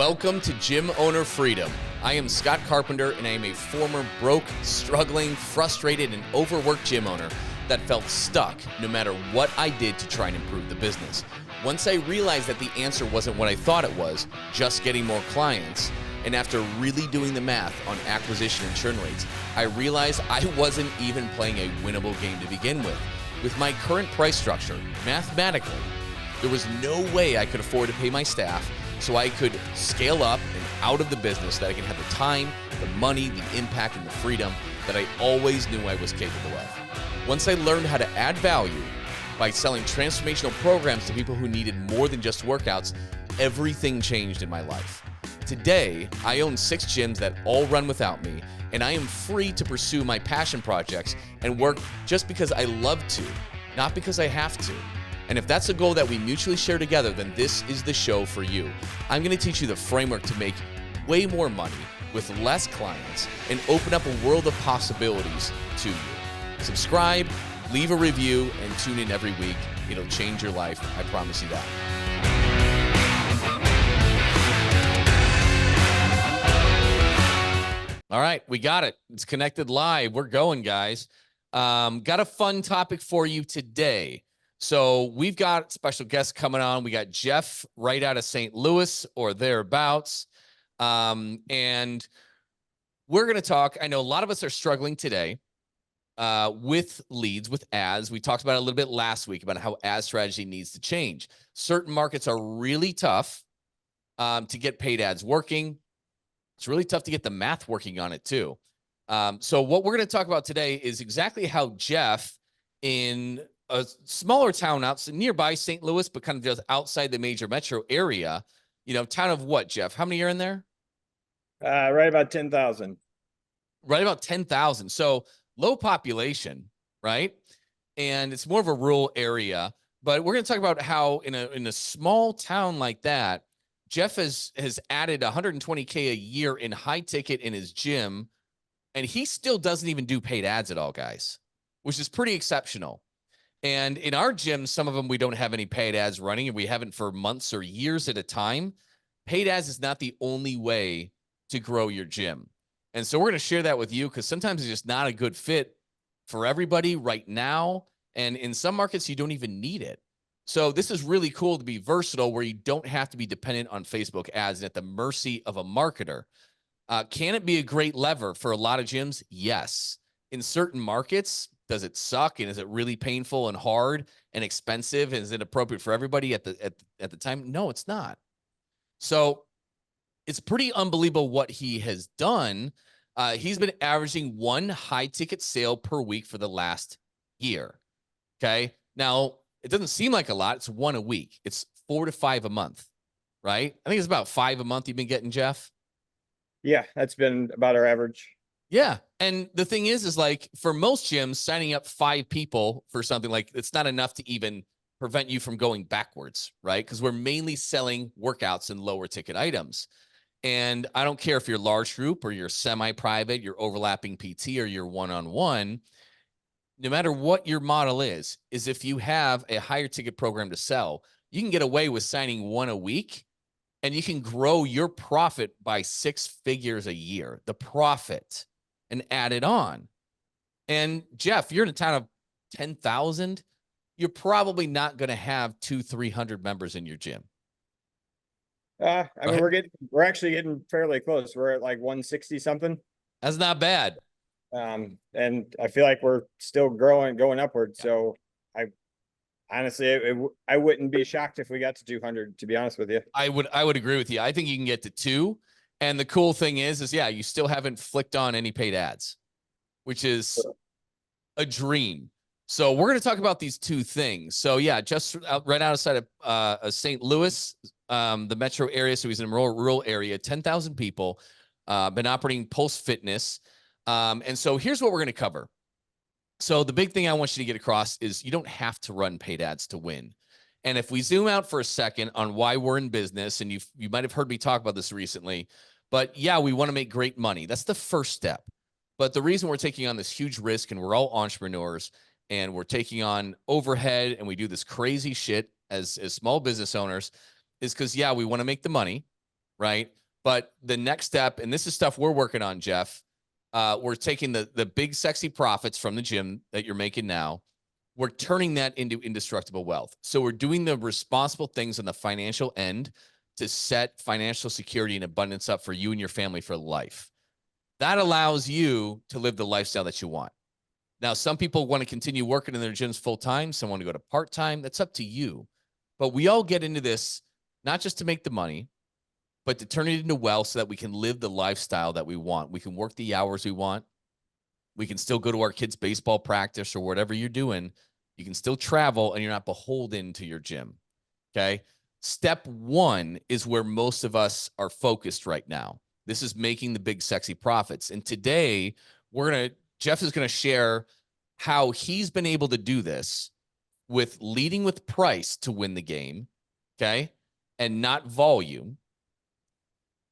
Welcome to Gym Owner Freedom. I am Scott Carpenter, and I am a former broke, struggling, frustrated, and overworked gym owner that felt stuck no matter what I did to try and improve the business. Once I realized that the answer wasn't what I thought it was, just getting more clients, and after really doing the math on acquisition and churn rates, I realized I wasn't even playing a winnable game to begin with. With my current price structure, mathematically, there was no way I could afford to pay my staff so I could scale up and out of the business, that I can have the time, the money, the impact, and the freedom that I always knew I was capable of. Once I learned how to add value by selling transformational programs to people who needed more than just workouts, everything changed in my life. Today, I own 6 gyms that all run without me, and I am free to pursue my passion projects and work just because I love to, not because I have to. And if that's a goal that we mutually share together, then this is the show for you. I'm going to teach you the framework to make way more money with less clients and open up a world of possibilities to you. Subscribe, leave a review, and tune in every week. It'll change your life. I promise you that. All right, we got it. It's connected live. We're going, guys. Got a fun topic for you today. So we've got special guests coming on. We got Jeff right out of St. Louis or thereabouts. And we're going to talk. I know a lot of us are struggling today with leads, with ads. We talked about it a little bit last week about how ad strategy needs to change. Certain markets are really tough to get paid ads working. It's really tough to get the math working on it too. So what we're going to talk about today is exactly how Jeff, in a smaller town nearby St. Louis, but kind of just outside the major metro area, town of what, Jeff? How many are in there? Right about 10,000. Right about 10,000. So low population, right? And it's more of a rural area. But we're going to talk about how in a small town like that, Jeff has added $120K a year in high ticket in his gym, and he still doesn't even do paid ads at all, guys, which is pretty exceptional. And in our gym, some of them, we don't have any paid ads running, and we haven't for months or years at a time. Paid ads is not the only way to grow your gym. And so we're going to share that with you, because sometimes it's just not a good fit for everybody right now. And in some markets, you don't even need it. So this is really cool to be versatile, where you don't have to be dependent on Facebook ads and at the mercy of a marketer. Can it be a great lever for a lot of gyms? Yes. In certain markets, does it suck? And is it really painful and hard and expensive? And is it appropriate for everybody at the time? No, it's not. So it's pretty unbelievable what he has done. He's been averaging 1 high ticket sale per week for the last year. Okay. Now, it doesn't seem like a lot. It's 1 a week. It's 4 to 5 a month, right? I think it's about 5 a month you've been getting, Jeff. Yeah, that's been about our average. Yeah. And the thing is like, for most gyms, signing up 5 people for something, like, it's not enough to even prevent you from going backwards, right? Because we're mainly selling workouts and lower ticket items. And I don't care if you're large group or you're semi-private, you're overlapping PT, or you're one-on-one, no matter what your model is if you have a higher ticket program to sell, you can get away with signing 1 a week, and you can grow your profit by 6 figures a year, the profit, and add it on. And Jeff, you're in a town of 10,000. You're probably not going to have 200-300 members in your gym. I mean, we're actually getting fairly close. We're at like 160 something. That's not bad. And I feel like we're still going upward. So I honestly, I wouldn't be shocked if we got to 200, to be honest with you. I would agree with you. I think you can get to 2. And the cool thing is yeah, you still haven't flicked on any paid ads, which is a dream. So we're going to talk about these 2 things. So yeah, just right outside of St. Louis, the metro area. So he's in a rural area, 10,000 people, been operating Pulse Fitness. And so here's what we're going to cover. So the big thing I want you to get across is you don't have to run paid ads to win. And if we zoom out for a second on why we're in business, and you might have heard me talk about this recently, but yeah, we want to make great money. That's the first step. But the reason we're taking on this huge risk, and we're all entrepreneurs, and we're taking on overhead, and we do this crazy shit as small business owners, is because, yeah, we want to make the money, right? But the next step, and this is stuff we're working on, Jeff, we're taking the big sexy profits from the gym that you're making now. We're turning that into indestructible wealth. So we're doing the responsible things on the financial end to set financial security and abundance up for you and your family for life. That allows you to live the lifestyle that you want. Now, some people want to continue working in their gyms full time. Some want to go to part time. That's up to you. But we all get into this not just to make the money, but to turn it into wealth so that we can live the lifestyle that we want. We can work the hours we want. We can still go to our kids' baseball practice or whatever you're doing. You can still travel and you're not beholden to your gym. Okay. Step one is where most of us are focused right now. This is making the big, sexy profits. And today, Jeff is going to share how he's been able to do this with leading with price to win the game. Okay. And not volume.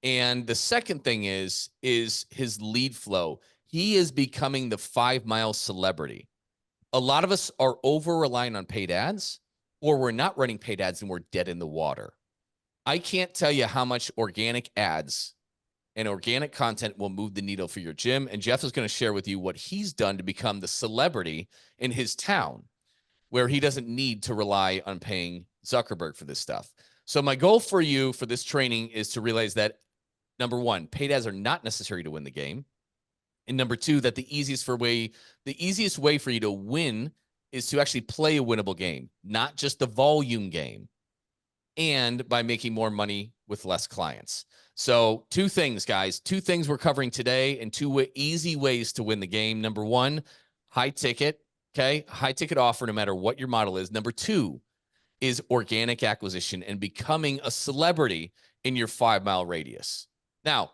And the second thing is his lead flow. He is becoming the 5 mile celebrity. A lot of us are over relying on paid ads, or we're not running paid ads and we're dead in the water. I can't tell you how much organic ads and organic content will move the needle for your gym. And Jeff is going to share with you what he's done to become the celebrity in his town, where he doesn't need to rely on paying Zuckerberg for this stuff. So my goal for you for this training is to realize that, number one, paid ads are not necessary to win the game. And number two, that the easiest way for you to win is to actually play a winnable game, not just the volume game, and by making more money with less clients. So 2 things, guys, 2 things we're covering today and 2 easy ways to win the game. Number one, high ticket. Okay. High ticket offer, no matter what your model is. Number 2 is organic acquisition and becoming a celebrity in your 5 mile radius. Now,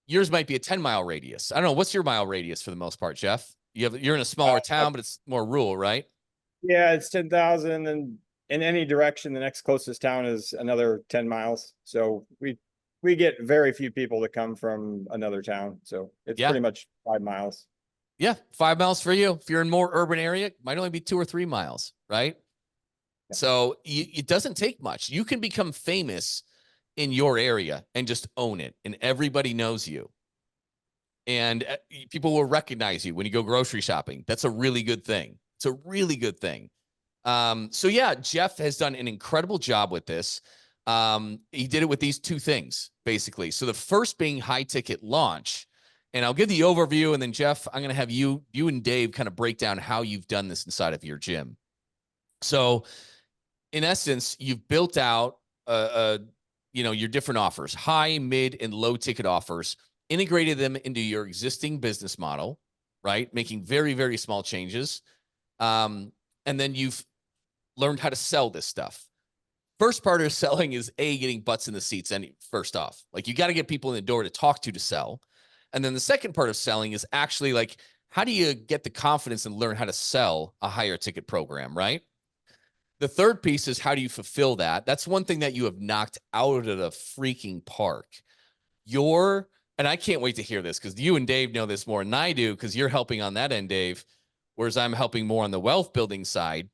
yours might be a 10-mile radius. I don't know. What's your mile radius for the most part, Jeff? You're in a smaller town, but it's more rural, right? Yeah, it's 10,000, and in any direction, the next closest town is another 10 miles. So we get very few people that come from another town. So it's pretty much 5 miles. Yeah, 5 miles for you. If you're in more urban area, it might only be 2 or 3 miles, right? Yeah. So it doesn't take much. You can become famous in your area and just own it, and everybody knows you. And people will recognize you when you go grocery shopping. That's a really good thing. It's a really good thing. So yeah, Jeff has done an incredible job with this. He did it with these 2 things, basically. So the first being high ticket launch. And I'll give the overview, and then Jeff, I'm going to have you and Dave kind of break down how you've done this inside of your gym. So in essence, you've built out your different offers, high, mid, and low ticket offers, integrated them into your existing business model, right? Making very, very small changes. And then you've learned how to sell this stuff. First part of selling is getting butts in the seats. And first off, like, you got to get people in the door to talk to sell. And then the second part of selling is actually like, how do you get the confidence and learn how to sell a higher ticket program, right? The third piece is, how do you fulfill that? That's one thing that you have knocked out of the freaking park. And I can't wait to hear this, because you and Dave know this more than I do, because you're helping on that end, Dave, whereas I'm helping more on the wealth building side.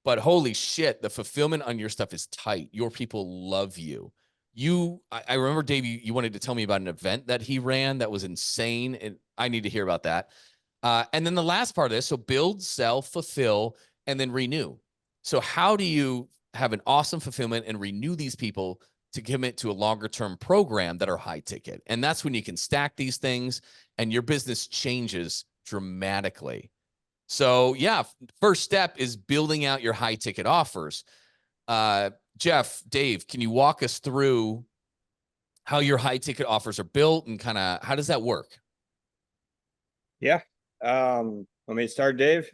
But holy shit, the fulfillment on your stuff is tight. Your people love you. I remember, Dave, you wanted to tell me about an event that he ran that was insane, and I need to hear about that. And then the last part of this, so build, sell, fulfill, and then renew. So how do you have an awesome fulfillment and renew these people to commit to a longer term program that are high ticket? And that's when you can stack these things and your business changes dramatically. So yeah, first step is building out your high ticket offers. Jeff, Dave, can you walk us through how your high ticket offers are built and kind of how does that work? Yeah. Let me start, Dave.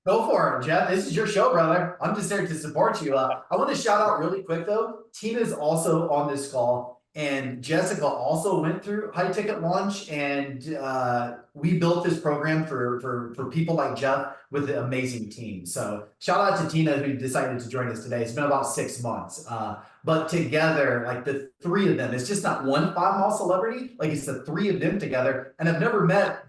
Go for it, Jeff. This is your show, brother. I'm just there to support you. I want to shout out really quick, though. Tina's also on this call, and Jessica also went through high ticket launch, and we built this program for people like Jeff with an amazing team. So shout out to Tina, who decided to join us today. It's been about 6 months. But together, like the 3 of them, it's just not one 5 mile celebrity, like it's the 3 of them together. And I've never met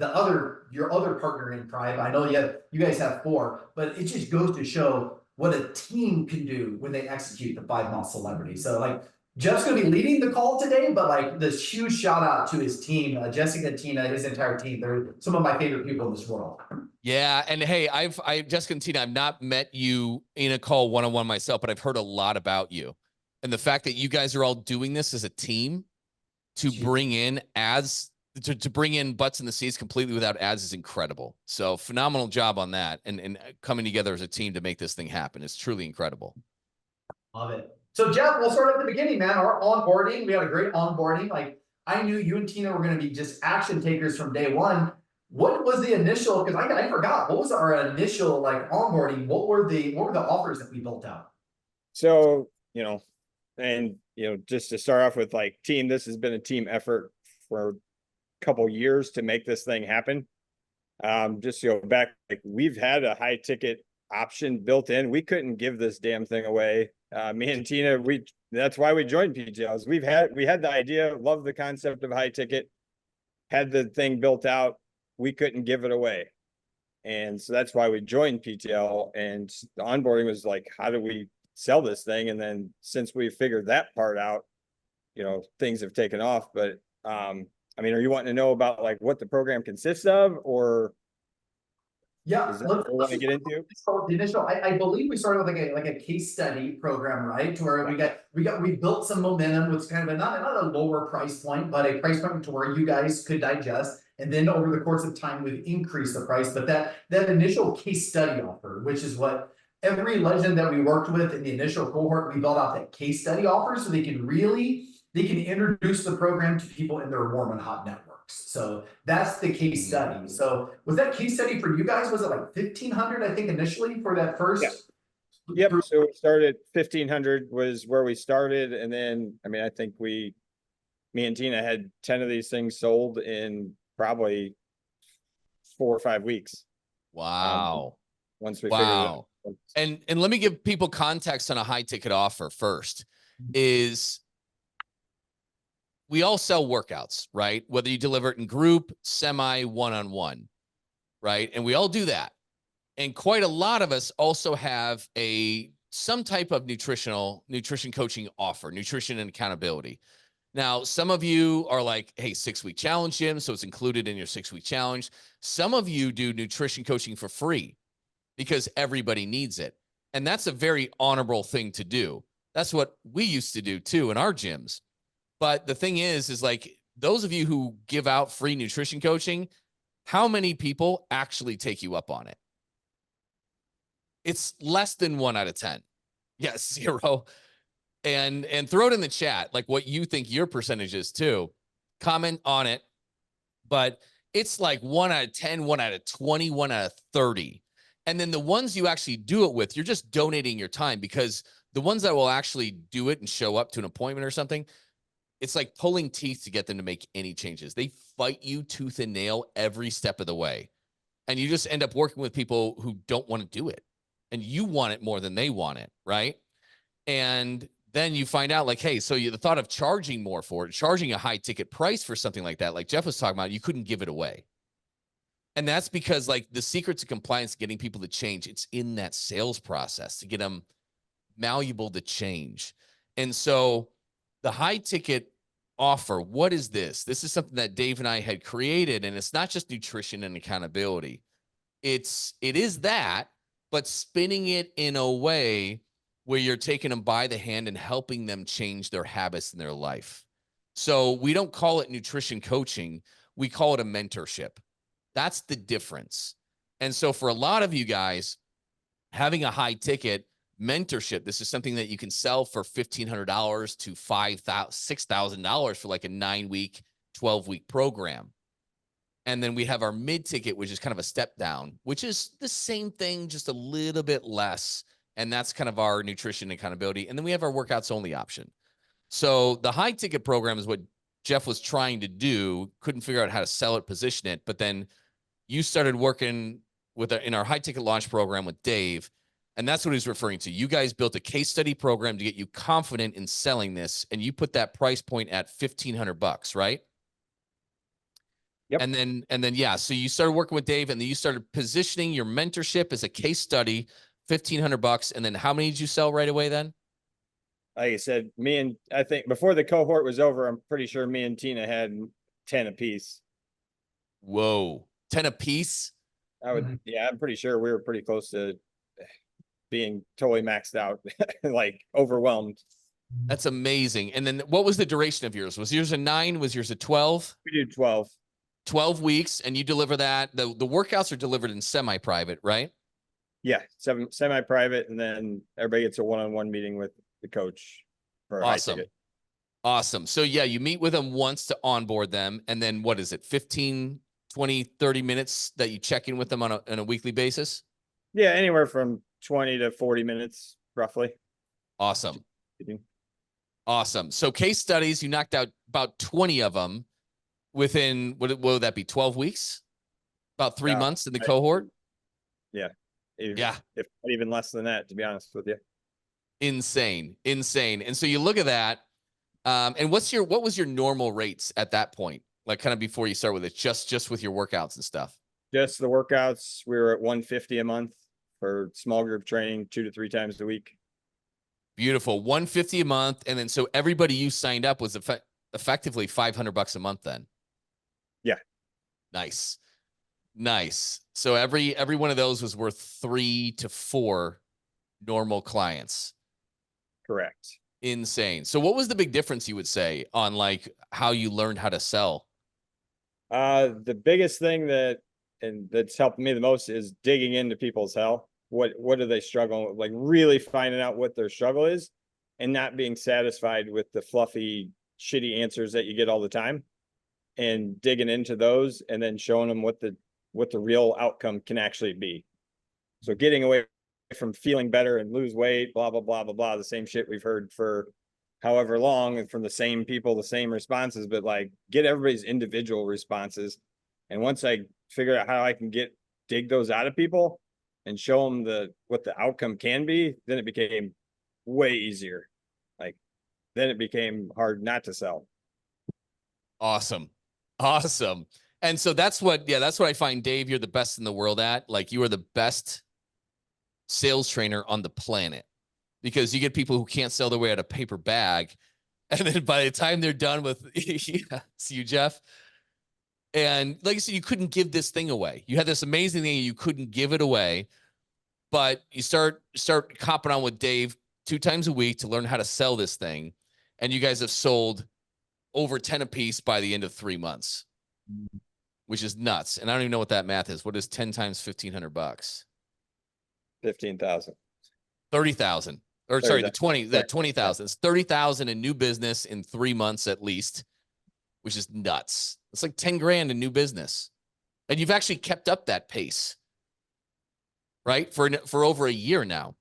your other partner in crime. I know you guys have 4, but it just goes to show what a team can do when they execute the 5 mile celebrity. So like, Jeff's going to be leading the call today, but like this huge shout out to his team, Jessica, Tina, his entire team. They're some of my favorite people in this world. Yeah, and hey, Jessica and Tina, I've not met you in a call one-on-one myself, but I've heard a lot about you. And the fact that you guys are all doing this as a team to bring in ads, to bring in butts in the seats completely without ads is incredible. So phenomenal job on that, and coming together as a team to make this thing happen. It's truly incredible. Love it. So Jeff, we'll start at the beginning, man. Our onboarding, we had a great onboarding. Like I knew you and Tina were going to be just action takers from day one. What was the initial, because I forgot, what was our initial like onboarding? What were the offers that we built out? So, and, just to start off with like team, this has been a team effort for a couple years to make this thing happen. Just to go back, like we've had a high ticket option built in. We couldn't give this damn thing away. Me and Tina, that's why we joined PTLs. We had the idea, loved the concept of high ticket, had the thing built out. We couldn't give it away. And so that's why we joined PTL. And the onboarding was like, how do we sell this thing? And then since we figured that part out, things have taken off. But are you wanting to know about like what the program consists of, or yeah, is that what we want to get into? The initial, I believe we started with like a case study program, right? To where we built some momentum with kind of not a lower price point, but a price point to where you guys could digest. And then over the course of time, we've increased the price. But that initial case study offer, which is what every legend that we worked with in the initial cohort, we built out that case study offer so they can introduce the program to people in their warm and hot networks. So that's the case study. So was that case study for you guys? Was it like 1,500, I think, initially for that first? Yeah. Yep. So we started 1,500 was where we started. And then, I think me and Tina had 10 of these things sold in probably 4 or 5 weeks. Wow. Once we figured it out. And let me give people context on a high ticket offer first. Is we all sell workouts, right? Whether you deliver it in group, semi, one-on-one, right? And we all do that. And quite a lot of us also have some type of nutrition coaching offer, nutrition and accountability. Now, some of you are like, hey, 6-week challenge, Jim, so it's included in your 6-week challenge. Some of you do nutrition coaching for free because everybody needs it. And that's a very honorable thing to do. That's what we used to do too in our gyms. But the thing is like those of you who give out free nutrition coaching, how many people actually take you up on it? It's less than 1 out of 10. Yes, 0. And throw it in the chat, like what you think your percentage is too. Comment on it. But it's like 1 out of 10, 1 out of 20, 1 out of 30. And then the ones you actually do it with, you're just donating your time, because the ones that will actually do it and show up to an appointment or something, it's like pulling teeth to get them to make any changes. They fight you tooth and nail every step of the way. And you just end up working with people who don't want to do it. And you want it more than they want it, right? And then you find out like, hey, so the thought of charging more for it, charging a high ticket price for something like that, like Jeff was talking about, you couldn't give it away. And that's because like the secret to compliance, getting people to change, it's in that sales process to get them malleable to change. And so the high ticket offer, what is this? This is something that Dave and I had created, and it's not just nutrition and accountability. It is that, but spinning it in a way where you're taking them by the hand and helping them change their habits in their life. So we don't call it nutrition coaching. We call it a mentorship. That's the difference. And so for a lot of you guys, having a high ticket mentorship, this is something that you can sell for $1,500 to $6,000 for like a 9-week, 12-week program. And then we have our mid ticket, which is kind of a step down, which is the same thing, just a little bit less. And that's kind of our nutrition and accountability. And then we have our workouts only option. So the high ticket program is what Jeff was trying to do, couldn't figure out how to sell it, position it. But then you started working in our high ticket launch program with Dave. And that's what he's referring to. You guys built a case study program to get you confident in selling this. And you put that price point at $1,500, right? Yep. And then, yeah. So you started working with Dave, and then you started positioning your mentorship as a case study, $1,500. And then how many did you sell right away then? like I said, I think before the cohort was over, I'm pretty sure me and Tina had 10 apiece. Whoa, 10 apiece. Yeah, I'm pretty sure we were pretty close to being totally maxed out, like overwhelmed. That's amazing. And then what was the duration of yours? Was yours a 9? Was yours a 12? We do 12. 12 weeks, and you deliver that. The workouts are delivered in semi-private, right? Yeah, semi-private, and then everybody gets a one-on-one meeting with the coach for a high Awesome. ticket. Awesome. So yeah, you meet with them once to onboard them. And then what is it? 15, 20, 30 minutes that you check in with them on a weekly basis? Yeah, anywhere from 20 to 40 minutes, roughly. Awesome. Awesome. So case studies, you knocked out about 20 of them within, what would that be? 12 weeks? About 3 months in the cohort? Yeah. If not even less than that, to be honest with you. Insane. And so you look at that, and what was your normal rates at that point? Like kind of before you start with it, just with your workouts and stuff. Just the workouts, we were at 150 a month for small group training 2 to 3 times a week. Beautiful. 150 a month. And then so everybody you signed up was effectively $500 a month then. Yeah. Nice. So every one of those was worth 3 to 4 normal clients. Correct. Insane. So what was the big difference you would say on like how you learned how to sell? The biggest thing that's helped me the most is digging into people's hell. What are they struggling with? Like really finding out what their struggle is and not being satisfied with the fluffy, shitty answers that you get all the time, and digging into those and then showing them what the real outcome can actually be. So getting away from feeling better and lose weight, blah, blah, blah, blah, blah, the same shit we've heard for however long and from the same people, the same responses, but like get everybody's individual responses. And once I figure out how I can dig those out of people and show them what the outcome can be, then it became way easier. Like then it became hard not to sell. Awesome. And so that's what I find, Dave, you're the best in the world at. Like you are the best sales trainer on the planet, because you get people who can't sell their way out of paper bag. And then by the time they're done with, yeah, it's you, Jeff. And like I said, you couldn't give this thing away. You had this amazing thing. You couldn't give it away, but you start copping on with Dave 2 times a week to learn how to sell this thing. And you guys have sold over 10 a piece by the end of 3 months, which is nuts. And I don't even know what that math is. What is 10 times $1,500? 15,000. 30,000. Or 30, sorry, the 20,000. It's 30,000 in new business in 3 months at least, which is nuts. It's like 10 grand in new business. And you've actually kept up that pace, right? For over a year now.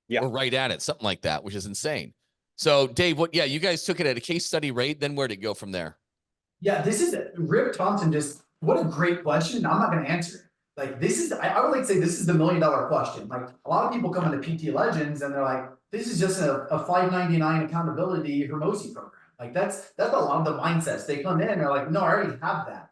Yeah. Or right at it, something like that, which is insane. So Dave, you guys took it at a case study rate. Then where'd it go from there? Yeah, this is Rick Thompson. What a great question. I'm not going to answer it. Like I would like to say this is the $1 million question. Like a lot of people come into PT Legends and they're like, this is just a $599 accountability Hermosi program. Like that's a lot of the mindsets. They come in and they're like, no, I already have that.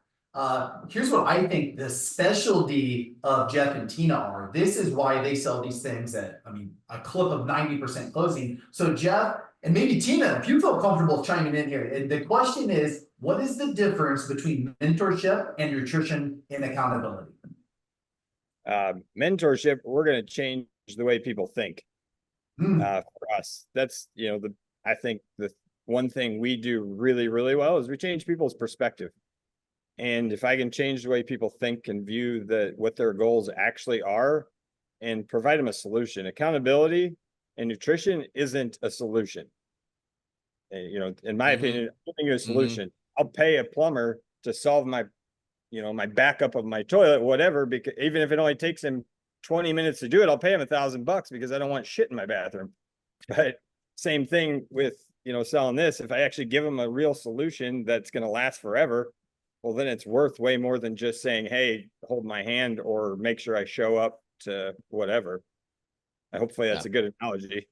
Here's what I think the specialty of Jeff and Tina are. This is why they sell these things at, a clip of 90% closing. So Jeff, and maybe Tina, if you feel comfortable chiming in here, and the question is, what is the difference between mentorship and nutrition and accountability? Mentorship, we're going to change the way people think. For us, that's, I think the one thing we do really, really well is we change people's perspective. And if I can change the way people think and view what their goals actually are and provide them a solution, accountability and nutrition isn't a solution. And, in my opinion, giving you a solution, I'll pay a plumber to solve my backup of my toilet, whatever, because even if it only takes him 20 minutes to do it, I'll pay him $1,000 because I don't want shit in my bathroom. But same thing with, selling this. If I actually give him a real solution that's going to last forever, well, then it's worth way more than just saying, hey, hold my hand or make sure I show up to whatever. Hopefully that's a good analogy.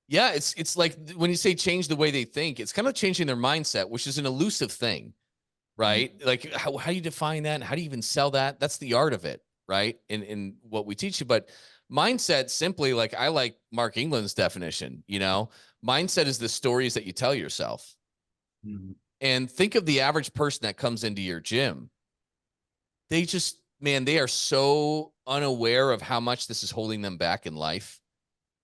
Yeah, it's like when you say change the way they think, it's kind of changing their mindset, which is an elusive thing, right? Like how do you define that? And how do you even sell that? That's the art of it, right? In what we teach you. But mindset simply, like I like Mark England's definition, mindset is the stories that you tell yourself. Mhm. And think of the average person that comes into your gym. They just, man, they are so unaware of how much this is holding them back in life,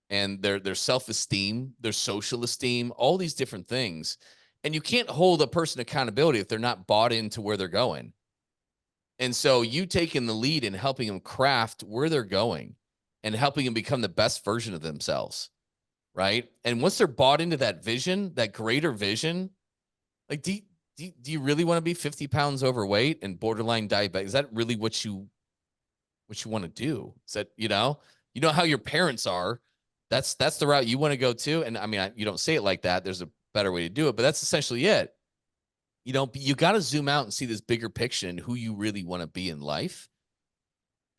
and their self-esteem, their social esteem, all these different things. And you can't hold a person accountability if they're not bought into where they're going. And so you taking the lead in helping them craft where they're going and helping them become the best version of themselves. Right. And once they're bought into that vision, that greater vision, like, do you really want to be 50 pounds overweight and borderline diabetic? Is that really what you want to do? Is that, how your parents are, that's the route you want to go to. And I mean, you don't say it like that. There's a better way to do it, but that's essentially it. You got to zoom out and see this bigger picture and who you really want to be in life.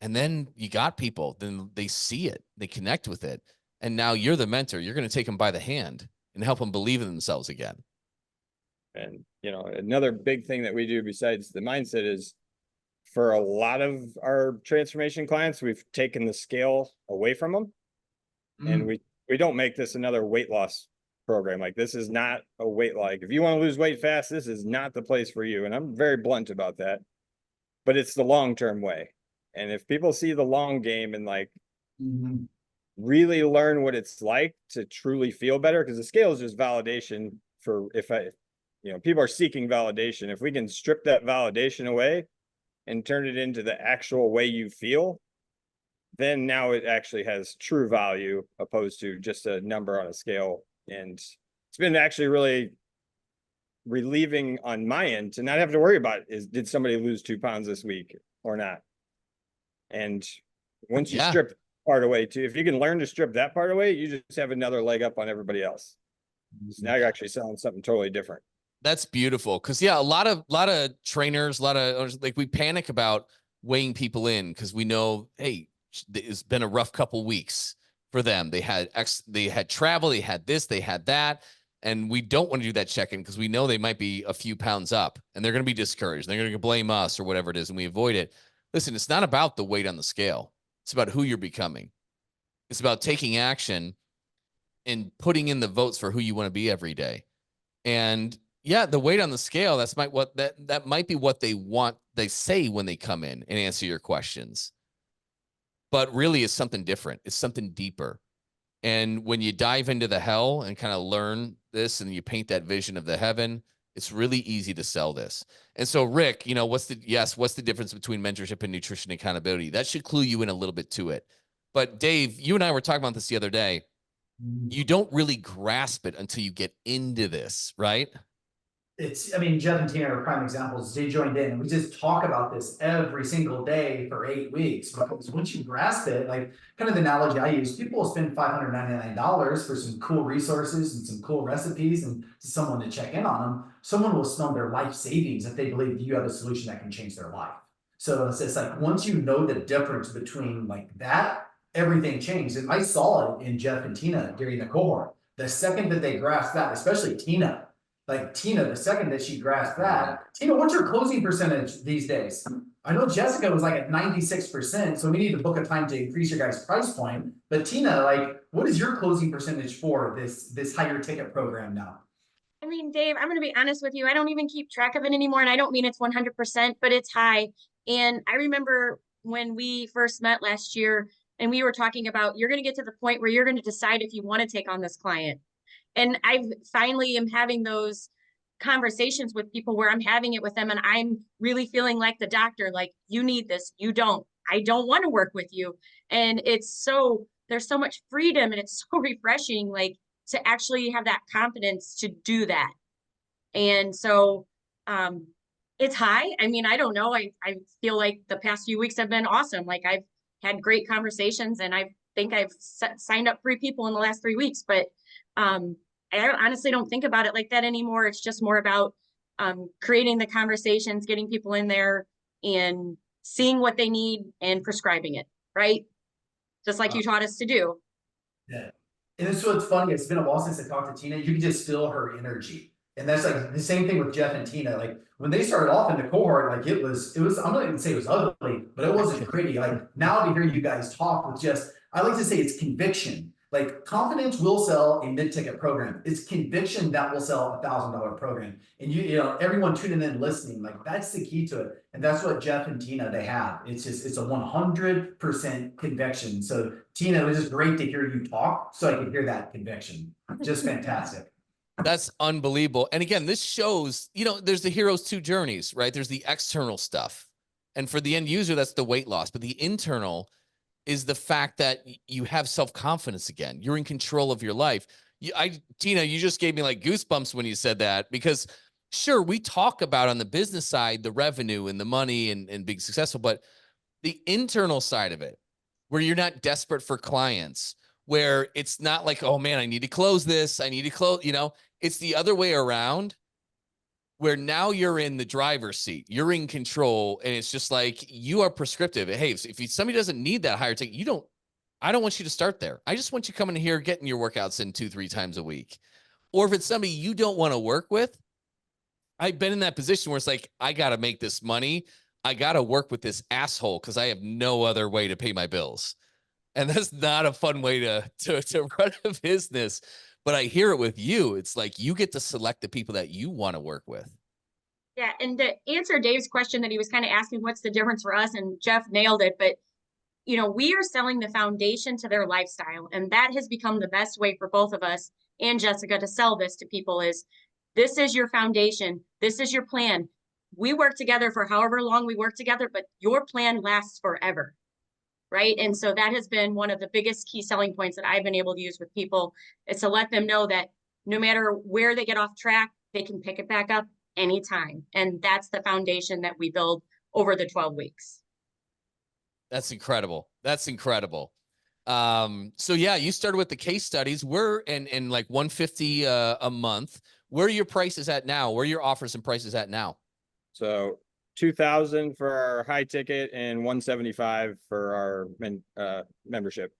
And then you got people, then they see it, they connect with it. And now you're the mentor. You're going to take them by the hand and help them believe in themselves again. And, another big thing that we do besides the mindset is, for a lot of our transformation clients, we've taken the scale away from them. And we don't make this another weight loss program. Like, this is not a weight, like, if you want to lose weight fast, this is not the place for you. And I'm very blunt about that, but it's the long-term way. And if people see the long game and like really learn what it's like to truly feel better, because the scale is just validation for, people are seeking validation. If we can strip that validation away and turn it into the actual way you feel, then now it actually has true value opposed to just a number on a scale. And it's been actually really relieving on my end to not have to worry about did somebody lose 2 pounds this week or not. And once you strip part away too, if you can learn to strip that part away, you just have another leg up on everybody else. So now you're actually selling something totally different. That's beautiful. Cause a lot of trainers, like, we panic about weighing people in because we know, hey, it's been a rough couple weeks for them. They had travel, they had this, they had that. And we don't want to do that check-in because we know they might be a few pounds up and they're going to be discouraged. They're going to blame us or whatever it is. And we avoid it. Listen, it's not about the weight on the scale. It's about who you're becoming. It's about taking action and putting in the votes for who you want to be every day. And the weight on the scale, that might be what they say when they come in and answer your questions. But really it's something different. It's something deeper. And when you dive into the hell and kind of learn this and you paint that vision of the heaven, it's really easy to sell this. And so, Rick, what's the difference between mentorship and nutrition accountability? That should clue you in a little bit to it. But Dave, you and I were talking about this the other day. You don't really grasp it until you get into this, right? Jeff and Tina are prime examples. They joined in and we just talk about this every single day for 8 weeks, because once you grasp it, like kind of the analogy I use, people will spend $599 for some cool resources and some cool recipes and someone to check in on them. Someone will spend their life savings if they believe you have a solution that can change their life. So it's like, once you know the difference between like that, everything changed. And I saw it in Jeff and Tina during the cohort. The second that they grasped that, especially Tina, the second that she grasped that, Tina, what's your closing percentage these days? I know Jessica was like at 96%, so we need to book a time to increase your guys' price point. But Tina, like, what is your closing percentage for this higher ticket program now? I mean, Dave, I'm going to be honest with you. I don't even keep track of it anymore. And I don't mean it's 100%, but it's high. And I remember when we first met last year and we were talking about, you're going to get to the point where you're going to decide if you want to take on this client. And I finally am having those conversations with people where I'm having it with them and I'm really feeling like the doctor, like, you need this, you don't, I don't want to work with you. And there's so much freedom and it's so refreshing, like, to actually have that confidence to do that. And so it's high. I mean, I don't know. I feel like the past few weeks have been awesome. Like, I've had great conversations and I think I've signed up 3 people in the last 3 weeks, but I honestly don't think about it like that anymore. It's just more about creating the conversations, getting people in there and seeing what they need and prescribing it, right? Just like you taught us to do. Yeah. And this is what's funny. It's been a while since I talked to Tina. You can just feel her energy. And that's like the same thing with Jeff and Tina. Like, when they started off in the cohort, like it was, I'm not even say it was ugly, but it wasn't pretty. Like, now to hear you guys talk with just I like to say it's conviction. Like confidence will sell a mid-ticket program. It's conviction that will sell a $1,000 program. And you know, everyone tuning in, listening, like that's the key to it. And that's what Jeff and Tina, they have. It's a 100% conviction. So Tina, it was just great to hear you talk so I could hear that conviction. Just fantastic. That's unbelievable. And again, this shows, you know, there's the hero's two journeys, right? There's the external stuff. And for the end user, that's the weight loss. But the internal is the fact that you have self-confidence again. You're in control of your life. Tina, you just gave me like goosebumps when you said that, because sure, we talk about on the business side, the revenue and the money and being successful, but the internal side of it, where you're not desperate for clients, where it's not like, oh man, I need to close this. I need to close, you know, it's the other way around, where now you're in the driver's seat, you're in control, and it's just like you are prescriptive. Hey, if somebody doesn't need that higher ticket, I don't want you to start there. I just want you coming in here, getting your workouts in 2-3 times a week. Or if it's somebody you don't want to work with, I've been in that position where it's like, I got to make this money. I got to work with this asshole because I have no other way to pay my bills. And that's not a fun way to run a business. But I hear it with you. It's like you get to select the people that you want to work with. Yeah, and to answer Dave's question that he was kind of asking, what's the difference for us? And Jeff nailed it. But, you know, we are selling the foundation to their lifestyle. And that has become the best way for both of us and Jessica to sell this to people is, this is your foundation. This is your plan. We work together for however long we work together, but your plan lasts forever. Right. And so that has been one of the biggest key selling points that I've been able to use with people, is to let them know that no matter where they get off track, they can pick it back up anytime. And that's the foundation that we build over the 12 weeks. That's incredible. That's incredible. So yeah, you started with the case studies. We're in like 150 a month. Where are your prices at now? Where are your offers and prices at now? So 2,000 for our high ticket and 175 for our membership.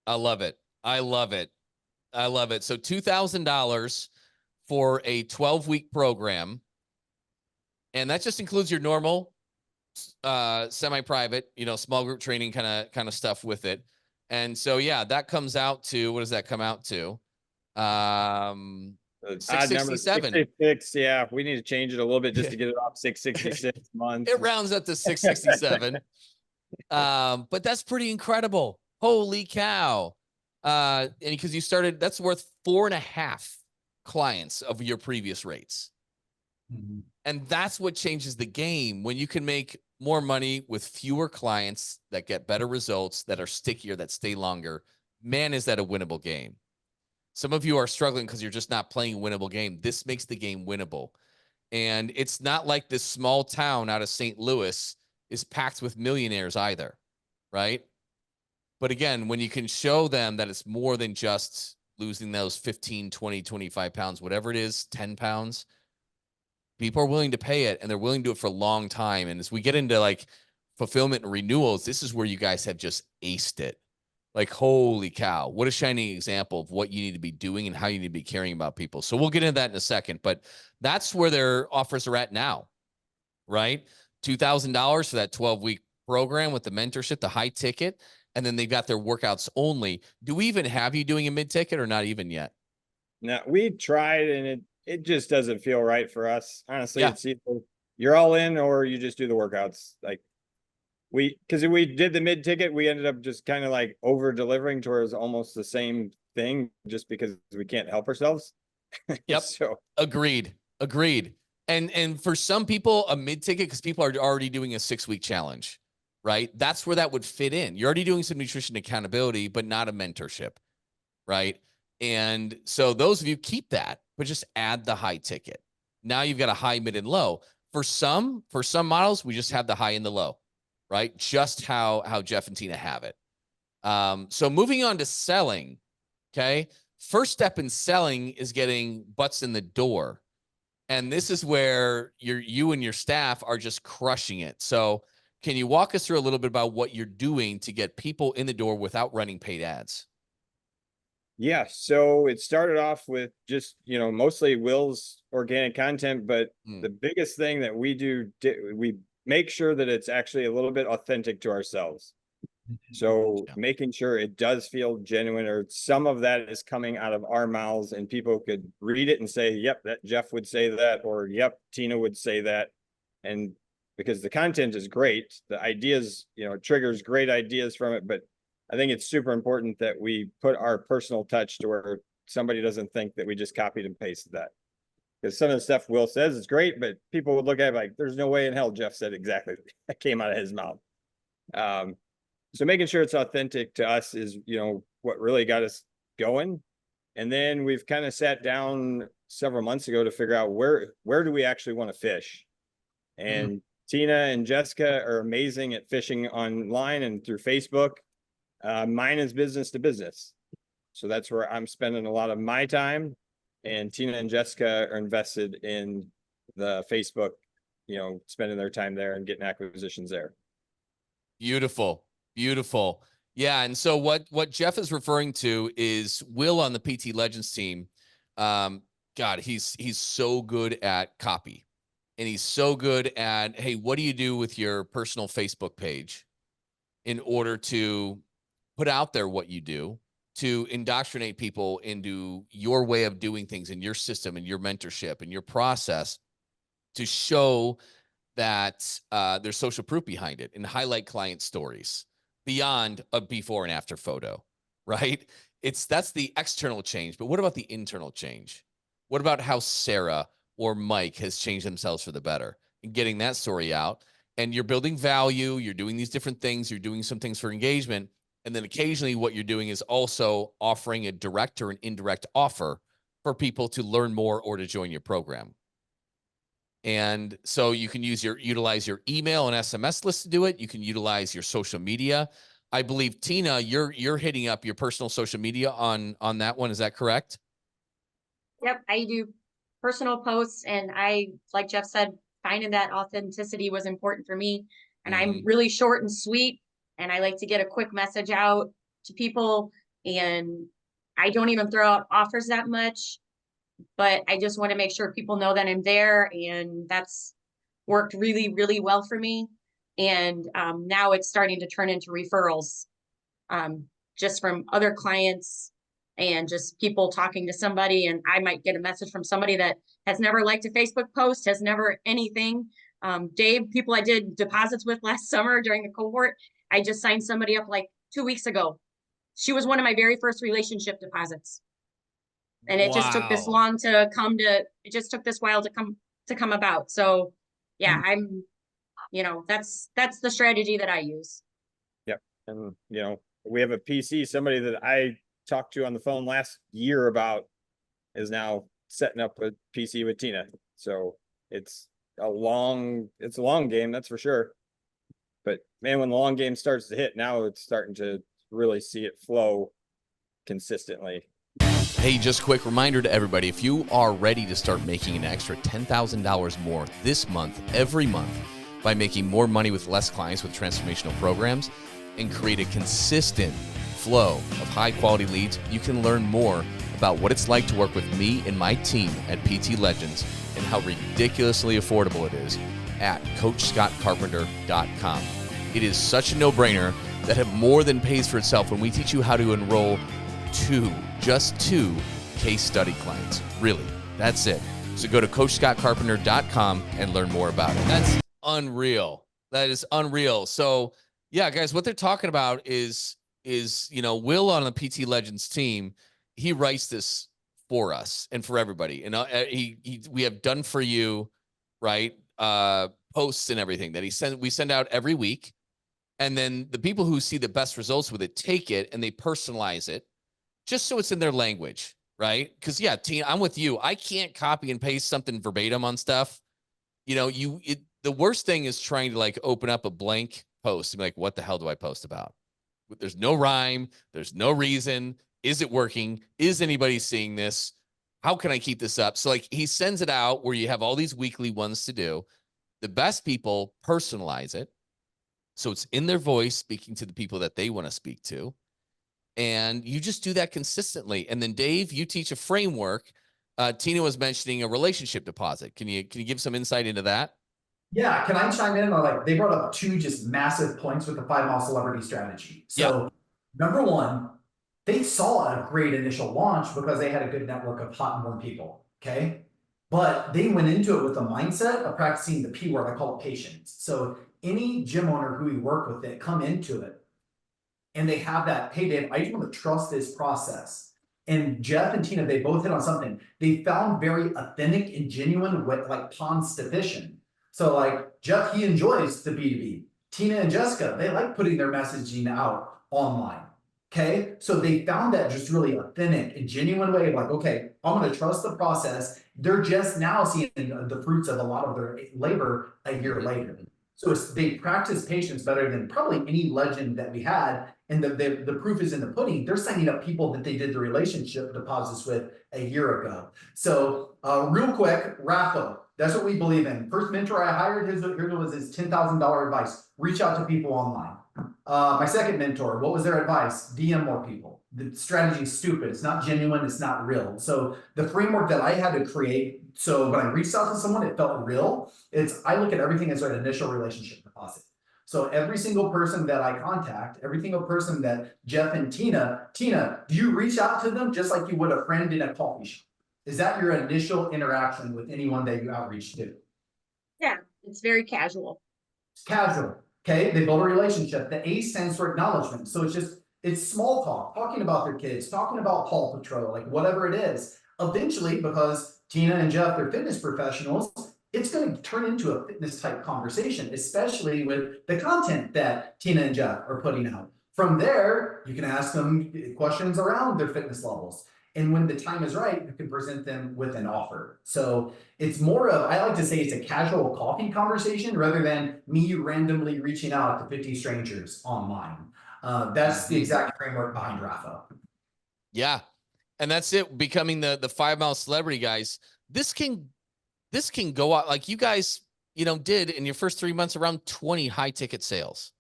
I love it. I love it. I love it. So $2,000 for a 12-week program. And that just includes your normal semi-private, you know, small group training kind of stuff with it. And so, yeah, that comes out to, what does that come out to? 667. 666. Yeah, we need to change it a little bit just to get it off 666 months. It rounds up to 667. But that's pretty incredible. Holy cow. And because you started, that's worth 4.5 clients of your previous rates. Mm-hmm. And that's what changes the game, when you can make more money with fewer clients that get better results, that are stickier, that stay longer. Man, is that a winnable game. Some of you are struggling because you're just not playing a winnable game. This makes the game winnable. And it's not like this small town out of St. Louis is packed with millionaires either, right? But again, when you can show them that it's more than just losing those 15, 20, 25 pounds, whatever it is, 10 pounds, people are willing to pay it, and they're willing to do it for a long time. And as we get into like fulfillment and renewals, this is where you guys have just aced it. Like, holy cow, what a shining example of what you need to be doing and how you need to be caring about people. So we'll get into that in a second, but that's where their offers are at now, right? $2,000 for that 12-week program with the mentorship, the high ticket, and then they've got their workouts only. Do we even have you doing a mid-ticket or not even yet? No, we tried and it just doesn't feel right for us. Honestly, Yeah. It's either you're all in or you just do the workouts. Like because if we did the mid ticket, we ended up just kind of like over delivering towards almost the same thing just because we can't help ourselves. Yep. So Agreed. And for some people, a mid ticket, because people are already doing a 6-week challenge, right? That's where that would fit in. You're already doing some nutrition accountability, but not a mentorship, right? And so those of you, keep that, but just add the high ticket. Now you've got a high, mid, and low. For some models, we just have the high and the low, right? Just how Jeff and Tina have it. So moving on to selling, okay? First step in selling is getting butts in the door. And this is where you and your staff are just crushing it. So can you walk us through a little bit about what you're doing to get people in the door without running paid ads? yeah, so it started off with just, mostly Will's organic content, but the biggest thing that we do, we make sure that it's actually a little bit authentic to ourselves. So Yeah. making sure it does feel genuine, or some of that is coming out of our mouths and people could read it and say, yep, that Jeff would say that, or yep, Tina would say that. And because the content is great, the ideas, it triggers great ideas from it, but I think it's super important that we put our personal touch to where somebody doesn't think that we just copied and pasted that. Because some of the stuff Will says is great, but people would look at it like, there's no way in hell Jeff said exactly that came out of his mouth. So making sure it's authentic to us is, what really got us going. And then we've kind of sat down several months ago to figure out where do we actually want to fish. And Tina and Jessica are amazing at fishing online and through Facebook. Mine is business to business. So that's where I'm spending a lot of my time. And Tina and Jessica are invested in the Facebook, spending their time there and getting acquisitions there. Beautiful. Beautiful. Yeah. And so what Jeff is referring to is Will on the PT Legends team. God, he's so good at copy, and he's so good at, hey, what do you do with your personal Facebook page in order to put out there what you do, to indoctrinate people into your way of doing things and your system and your mentorship and your process, to show that there's social proof behind it and highlight client stories beyond a before and after photo, right? That's the external change. But what about the internal change? What about how Sarah or Mike has changed themselves for the better and getting that story out? And you're building value. You're doing these different things. You're doing some things for engagement. And then occasionally what you're doing is also offering a direct or an indirect offer for people to learn more or to join your program. And so you can utilize your email and SMS list to do it. You can utilize your social media. I believe, Tina, you're hitting up your personal social media on that one. Is that correct? Yep, I do personal posts, and like Jeff said, finding that authenticity was important for me. And I'm really short and sweet, and I like to get a quick message out to people, and I don't even throw out offers that much, but I just want to make sure people know that I'm there, and that's worked really, really well for me. And now it's starting to turn into referrals, just from other clients and just people talking to somebody. And I might get a message from somebody that has never liked a Facebook post, has never anything. Dave, people I did deposits with last summer during the cohort, I just signed somebody up like 2 weeks ago. She was one of my very first relationship deposits. And it just took this long to come to, it just took this while to come about. So yeah, that's the strategy that I use. Yep. And, we have a PC, somebody that I talked to on the phone last year about is now setting up a PC with Tina. So it's a long game, that's for sure. But man, when the long game starts to hit, now it's starting to really see it flow consistently. Hey, just quick reminder to everybody, if you are ready to start making an extra $10,000 more this month, every month, by making more money with less clients with transformational programs, and create a consistent flow of high quality leads, you can learn more about what it's like to work with me and my team at PT Legends and how ridiculously affordable it is at CoachScottCarpenter.com. It is such a no-brainer that it more than pays for itself when we teach you how to enroll just two case study clients. Really, that's it. So go to CoachScottCarpenter.com and learn more about it. That's unreal. That is unreal. So yeah, guys, what they're talking about is Will on the PT Legends team. He writes this for us and for everybody, and we have done for you, right? Posts and everything that we send out every week, and then the people who see the best results with it take it and they personalize it, just so it's in their language, right? Because yeah, Tina, I'm with you. I can't copy and paste something verbatim on stuff. The worst thing is trying to like open up a blank post and be like, what the hell do I post about? There's no rhyme. There's no reason. Is it working? Is anybody seeing this? How can I keep this up? So like he sends it out where you have all these weekly ones to do. The best people personalize it. So it's in their voice, speaking to the people that they want to speak to. And you just do that consistently. And then Dave, you teach a framework. Tina was mentioning a relationship deposit. Can you give some insight into that? Yeah, can I chime in on like they brought up two just massive points with the 5 Mile celebrity strategy. Yeah. So number one, they saw a great initial launch because they had a good network of hot and warm people. Okay. But they went into it with the mindset of practicing the P word. I call it patience. So any gym owner who we work with that come into it and they have that, hey Dave, I just want to trust this process. And Jeff and Tina, they both hit on something. They found very authentic and genuine with like ponds to fishing. So like Jeff, he enjoys the B2B. Tina and Jessica, they like putting their messaging out online. Okay. So they found that just really authentic and genuine way of like, okay, I'm going to trust the process. They're just now seeing the fruits of a lot of their labor a year later. So they practice patience better than probably any legend that we had. And the proof is in the pudding. They're signing up people that they did the relationship deposits with a year ago. So real quick, Rafa, that's what we believe in. First mentor I hired, here's was his $10,000 advice. Reach out to people online. My second mentor, what was their advice? DM more people. The strategy is stupid. It's not genuine. It's not real. So the framework that I had to create, so when I reached out to someone, it felt real. I look at everything as an initial relationship deposit. So every single person that I contact, every single person that Jeff and Tina, do you reach out to them just like you would a friend in a coffee shop? Is that your initial interaction with anyone that you outreach to? Yeah, it's very casual. It's casual. Okay, they build a relationship. The A stands for acknowledgement. So it's small talk, talking about their kids, talking about Paw Patrol, like whatever it is. Eventually, because Tina and Jeff, they're fitness professionals, it's going to turn into a fitness type conversation, especially with the content that Tina and Jeff are putting out. From there, you can ask them questions around their fitness levels. And when the time is right, you can present them with an offer. So it's more of, I like to say it's a casual coffee conversation rather than me randomly reaching out to 50 strangers online. That's the exact framework behind Rafa. Yeah. And that's it, becoming the 5 Mile celebrity, guys. This can go out like you guys, did in your first 3 months around 20 high ticket sales,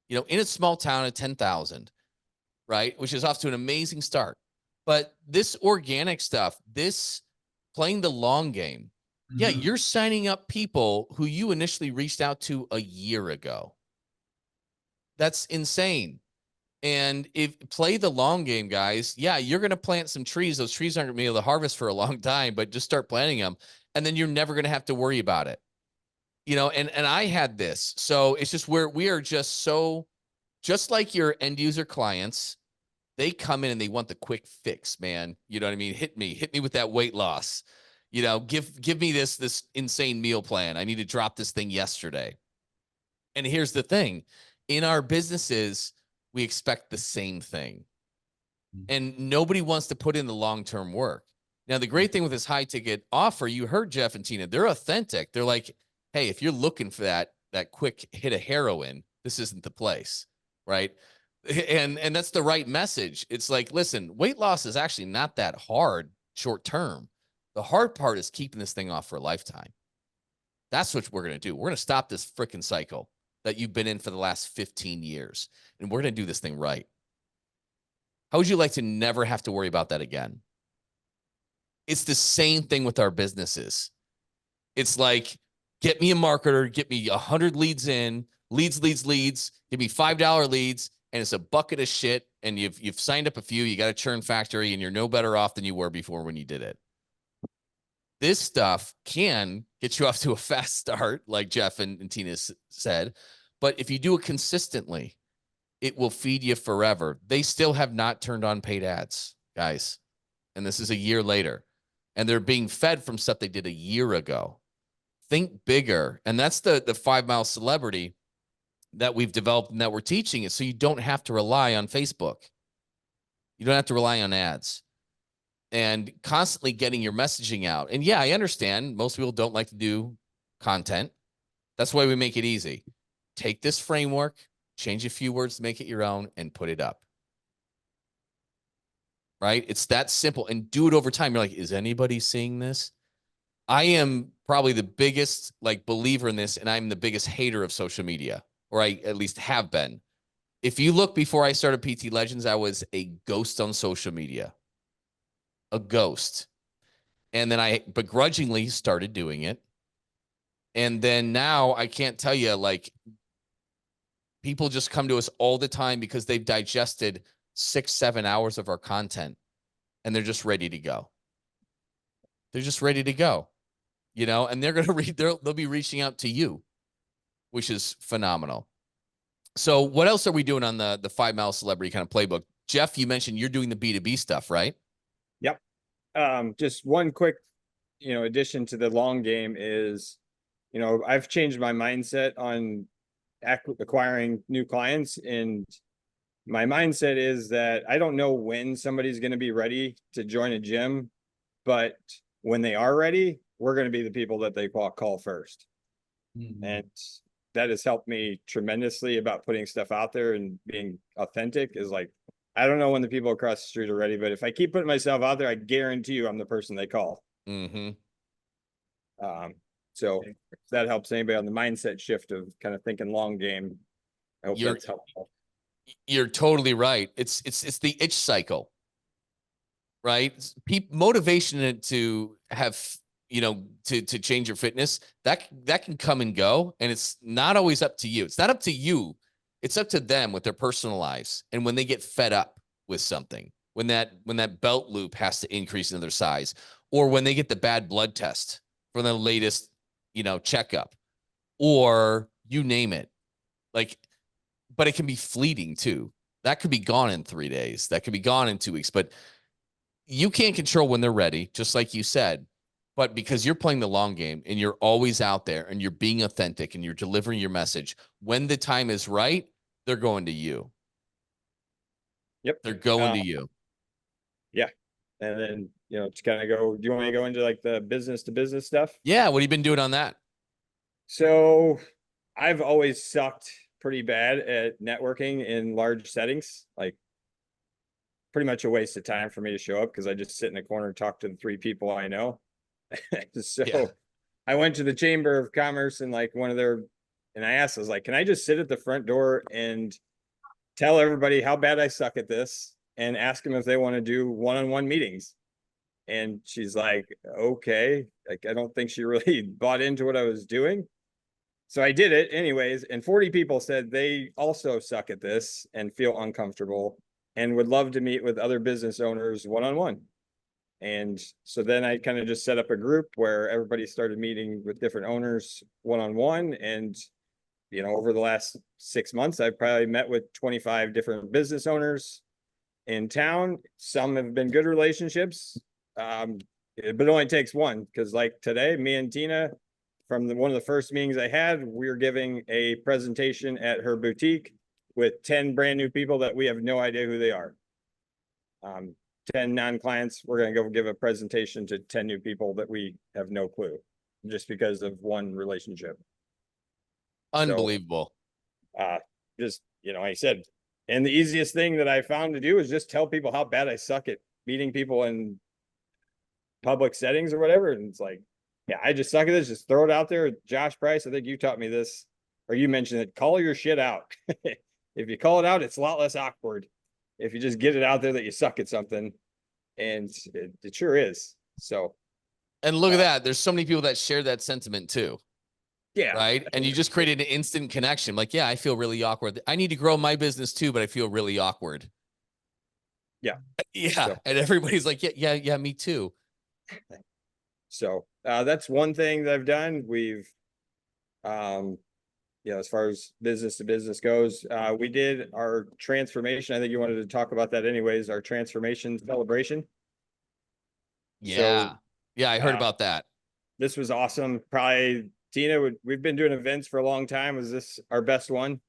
in a small town of 10,000, right? Which is off to an amazing start. But this organic stuff, this playing the long game, yeah, you're signing up people who you initially reached out to a year ago. That's insane. And if play the long game, guys, yeah, you're going to plant some trees. Those trees aren't going to be able to harvest for a long time, but just start planting them. And then you're never going to have to worry about it. And I had this. So it's just where we are just like your end user clients, they come in and they want the quick fix, man. You know what I mean? Hit me with that weight loss. Give me this insane meal plan. I need to drop this thing yesterday. And here's the thing. In our businesses, we expect the same thing. And nobody wants to put in the long-term work. Now, the great thing with this high ticket offer, you heard Jeff and Tina, they're authentic. They're like, hey, if you're looking for that quick hit of heroin, this isn't the place, right? And that's the right message. It's like, listen, weight loss is actually not that hard short term. The hard part is keeping this thing off for a lifetime. That's what we're going to do. We're going to stop this freaking cycle that you've been in for the last 15 years. And we're going to do this thing right. How would you like to never have to worry about that again? It's the same thing with our businesses. It's like, get me a marketer, get me 100 leads in, leads, give me $5 leads, and it's a bucket of shit. And you've signed up a few, you got a churn factory, and you're no better off than you were before when you did it. This stuff can get you off to a fast start, like Jeff and Tina said. But if you do it consistently, it will feed you forever. They still have not turned on paid ads, guys. And this is a year later. And they're being fed from stuff they did a year ago. Think bigger. And that's the 5 Mile celebrity that we've developed and that we're teaching it. So you don't have to rely on Facebook. You don't have to rely on ads. And constantly getting your messaging out. And yeah, I understand most people don't like to do content. That's why we make it easy. Take this framework, change a few words to make it your own, and put it up. Right? It's that simple. And do it over time. You're like, is anybody seeing this? I am probably the biggest believer in this, and I'm the biggest hater of social media, or I at least have been. If you look before I started PT Legends, I was a ghost on social media. A ghost. And then I begrudgingly started doing it. And then now I can't tell you, like, people just come to us all the time because they've digested 6-7 hours of our content and they're just ready to go. They're just ready to go, you know, and they're going to read, they'll be reaching out to you, which is phenomenal. So what else are we doing on the 5 Mile Celebrity kind of playbook? Jeff, you mentioned you're doing the B2B stuff, right? Yep. Just one quick, addition to the long game is, I've changed my mindset on acquiring new clients, and my mindset is that I don't know when somebody's going to be ready to join a gym, but when they are ready, we're going to be the people that they call first. And that has helped me tremendously about putting stuff out there and being authentic. Is like, I don't know when the people across the street are ready, but if I keep putting myself out there, I guarantee you I'm the person they call. So if that helps anybody on the mindset shift of kind of thinking long game, I hope that's helpful. You're totally right. It's the itch cycle, right? Motivation to have, to change your fitness, that can come and go, and it's not always up to you. It's not up to you. It's up to them with their personal lives. And when they get fed up with something, when that belt loop has to increase in their size, or when they get the bad blood test from the latest, checkup, or you name it, like, but it can be fleeting too. That could be gone in 3 days. That could be gone in 2 weeks, but you can't control when they're ready, just like you said. But because you're playing the long game and you're always out there and you're being authentic and you're delivering your message, when the time is right, they're going to you. Yep. They're going to you. Yeah. And then, to kind of go, do you want to go into like the business to business stuff? Yeah. What have you been doing on that? So I've always sucked pretty bad at networking in large settings, like pretty much a waste of time for me to show up because I just sit in a corner and talk to the 3 people I know. So yeah. I went to the Chamber of Commerce and like and I asked, I was like, can I just sit at the front door and tell everybody how bad I suck at this and ask them if they want to do one-on-one meetings? And she's like, okay. Like, I don't think she really bought into what I was doing. So I did it anyways. And 40 people said they also suck at this and feel uncomfortable and would love to meet with other business owners one-on-one. And so then I kind of just set up a group where everybody started meeting with different owners one-on-one. And, over the last 6 months, I've probably met with 25 different business owners in town. Some have been good relationships, but it only takes one. Because like today, me and Tina, from one of the first meetings I had, we're giving a presentation at her boutique with 10 brand new people that we have no idea who they are. 10 non-clients, we're going to go give a presentation to 10 new people that we have no clue, just because of one relationship. Unbelievable. So, just, like I said, and the easiest thing that I found to do is just tell people how bad I suck at meeting people in public settings or whatever. And it's like, yeah, I just suck at this. Just throw it out there. Josh Price, I think you taught me this, or you mentioned it. Call your shit out. If you call it out, it's a lot less awkward. If you just get it out there that you suck at something, and it sure is. So, and look at that. There's so many people that share that sentiment too. Yeah. Right. And you just created an instant connection. Like, yeah, I feel really awkward. I need to grow my business too, but I feel really awkward. Yeah. Yeah. So, and everybody's like, yeah, me too. So that's one thing that I've done. We've, as far as business to business goes, we did our transformation. I think you wanted to talk about that anyways, our transformation celebration. Yeah. So, yeah, I heard about that. This was awesome. Probably, Tina, we've been doing events for a long time. Was this our best one?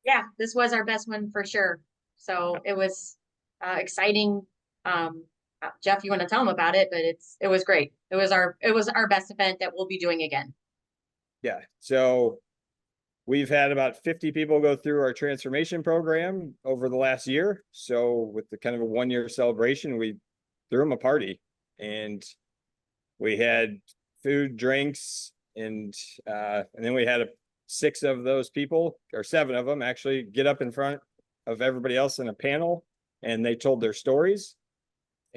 Yeah, this was our best one for sure. So it was exciting. Jeff, you want to tell them about it, but it was great. It was our best event that we'll be doing again. Yeah. So we've had about 50 people go through our transformation program over the last year. So with the kind of a 1-year celebration, we threw them a party, and we had food, drinks, and then we had 6 of those people, or 7 of them actually, get up in front of everybody else in a panel, and they told their stories.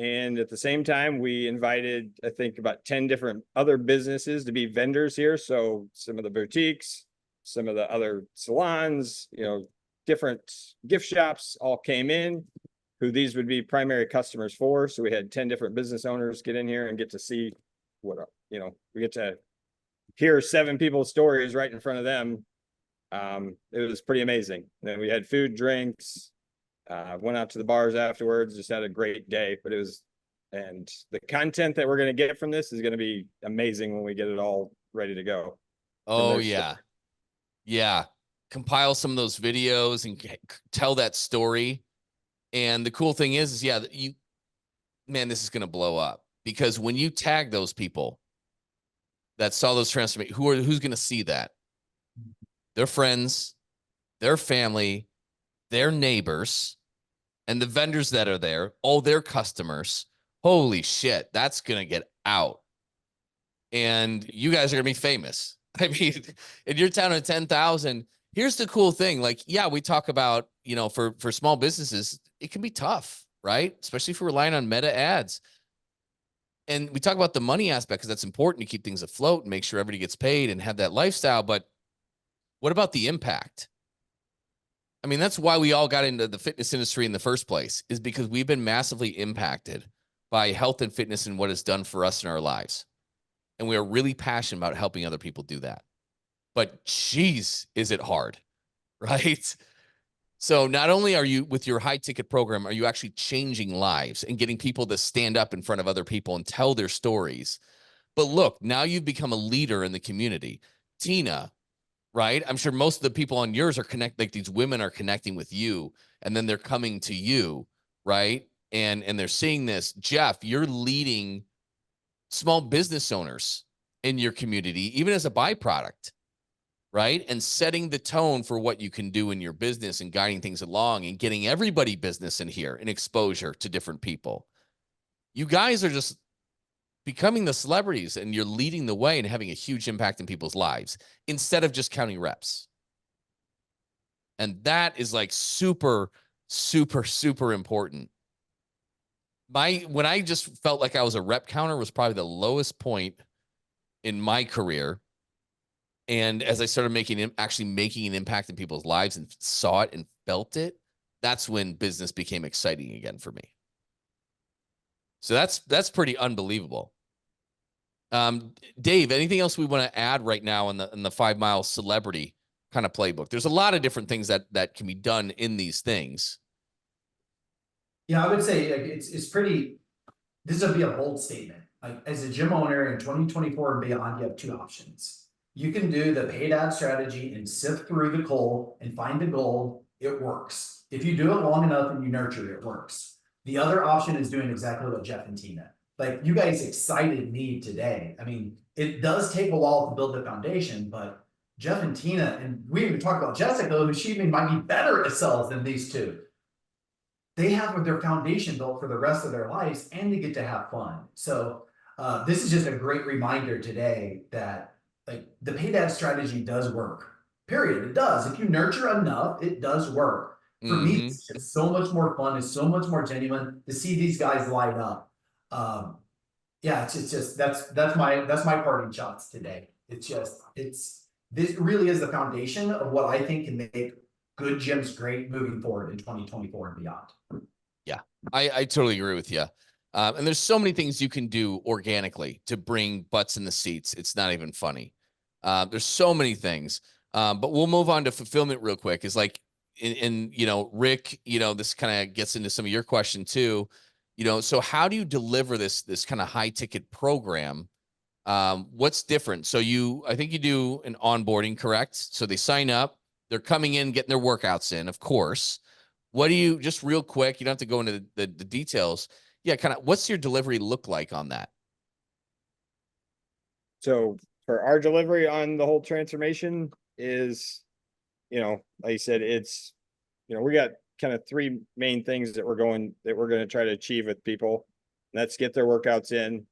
And at the same time, we invited, I think, about 10 different other businesses to be vendors here. So some of the boutiques, some of the other salons, different gift shops all came in, who these would be primary customers for. So we had 10 different business owners get in here and get to see what, we get to hear 7 people's stories right in front of them. It was pretty amazing. And then we had food, drinks, went out to the bars afterwards, just had a great day. But and the content that we're going to get from this is going to be amazing when we get it all ready to go. Oh yeah. Yeah. Compile some of those videos and tell that story. And the cool thing is yeah, man, this is going to blow up, because when you tag those people that saw those transformations, who's going to see that? Their friends, their family, their neighbors, and the vendors that are there, all their customers. Holy shit, that's going to get out. And you guys are going to be famous. I mean, in your town of 10,000, here's the cool thing. Like, yeah, we talk about, for small businesses, it can be tough, right? Especially if you're relying on meta ads. And we talk about the money aspect because that's important to keep things afloat and make sure everybody gets paid and have that lifestyle. But what about the impact? I mean, that's why we all got into the fitness industry in the first place, is because we've been massively impacted by health and fitness and what it's done for us in our lives. And we are really passionate about helping other people do that. But geez, is it hard, right? So not only are you, with your high ticket program, are you actually changing lives and getting people to stand up in front of other people and tell their stories, but look, now you've become a leader in the community. Tina, right? I'm sure most of the people on yours are like these women are connecting with you, and then they're coming to you, right? And they're seeing this. Jeff, you're leading small business owners in your community, even as a byproduct, right? And setting the tone for what you can do in your business and guiding things along and getting everybody business in here and exposure to different people. You guys are just becoming the celebrities, and you're leading the way and having a huge impact in people's lives instead of just counting reps. And that is like super, super, super important. When I just felt like I was a rep counter was probably the lowest point in my career. And as I started actually making an impact in people's lives and saw it and felt it, that's when business became exciting again for me. So that's pretty unbelievable. Dave, anything else we want to add right now in the 5 Mile celebrity kind of playbook? There's a lot of different things that can be done in these things. Yeah, I would say it's pretty, this would be a bold statement. Like, as a gym owner in 2024 and beyond, you have 2 options. You can do the paid ad strategy and sift through the coal and find the gold. It works. If you do it long enough and you nurture it, it works. The other option is doing exactly what Jeff and Tina, like you guys excited me today. I mean, it does take a while to build the foundation, but Jeff and Tina, and we even talked about Jessica, who she even might be better at sales than these 2. They have their foundation built for the rest of their lives, and they get to have fun. So this is just a great reminder today that like the paid ad strategy does work. Period. It does. If you nurture enough, it does work. For me, it's just so much more fun. It's so much more genuine to see these guys light up. Yeah, it's just that's my parting shots today. This really is the foundation of what I think can make good gyms great moving forward in 2024 and beyond. Yeah, I totally agree with you. And there's so many things you can do organically to bring butts in the seats. It's not even funny. There's so many things. But we'll move on to fulfillment real quick. Is like Rick, this kind of gets into some of your question too. So how do you deliver this kind of high ticket program? What's different? So I think you do an onboarding, correct? So they sign up, they're coming in, getting their workouts in, of course. What do you, just real quick, you don't have to go into the details. Yeah, kind of what's your delivery look like on that? So for our delivery on the whole transformation is, like you said, it's, we got kind of 3 main things that we're going to try to achieve with people. Let's get their workouts in,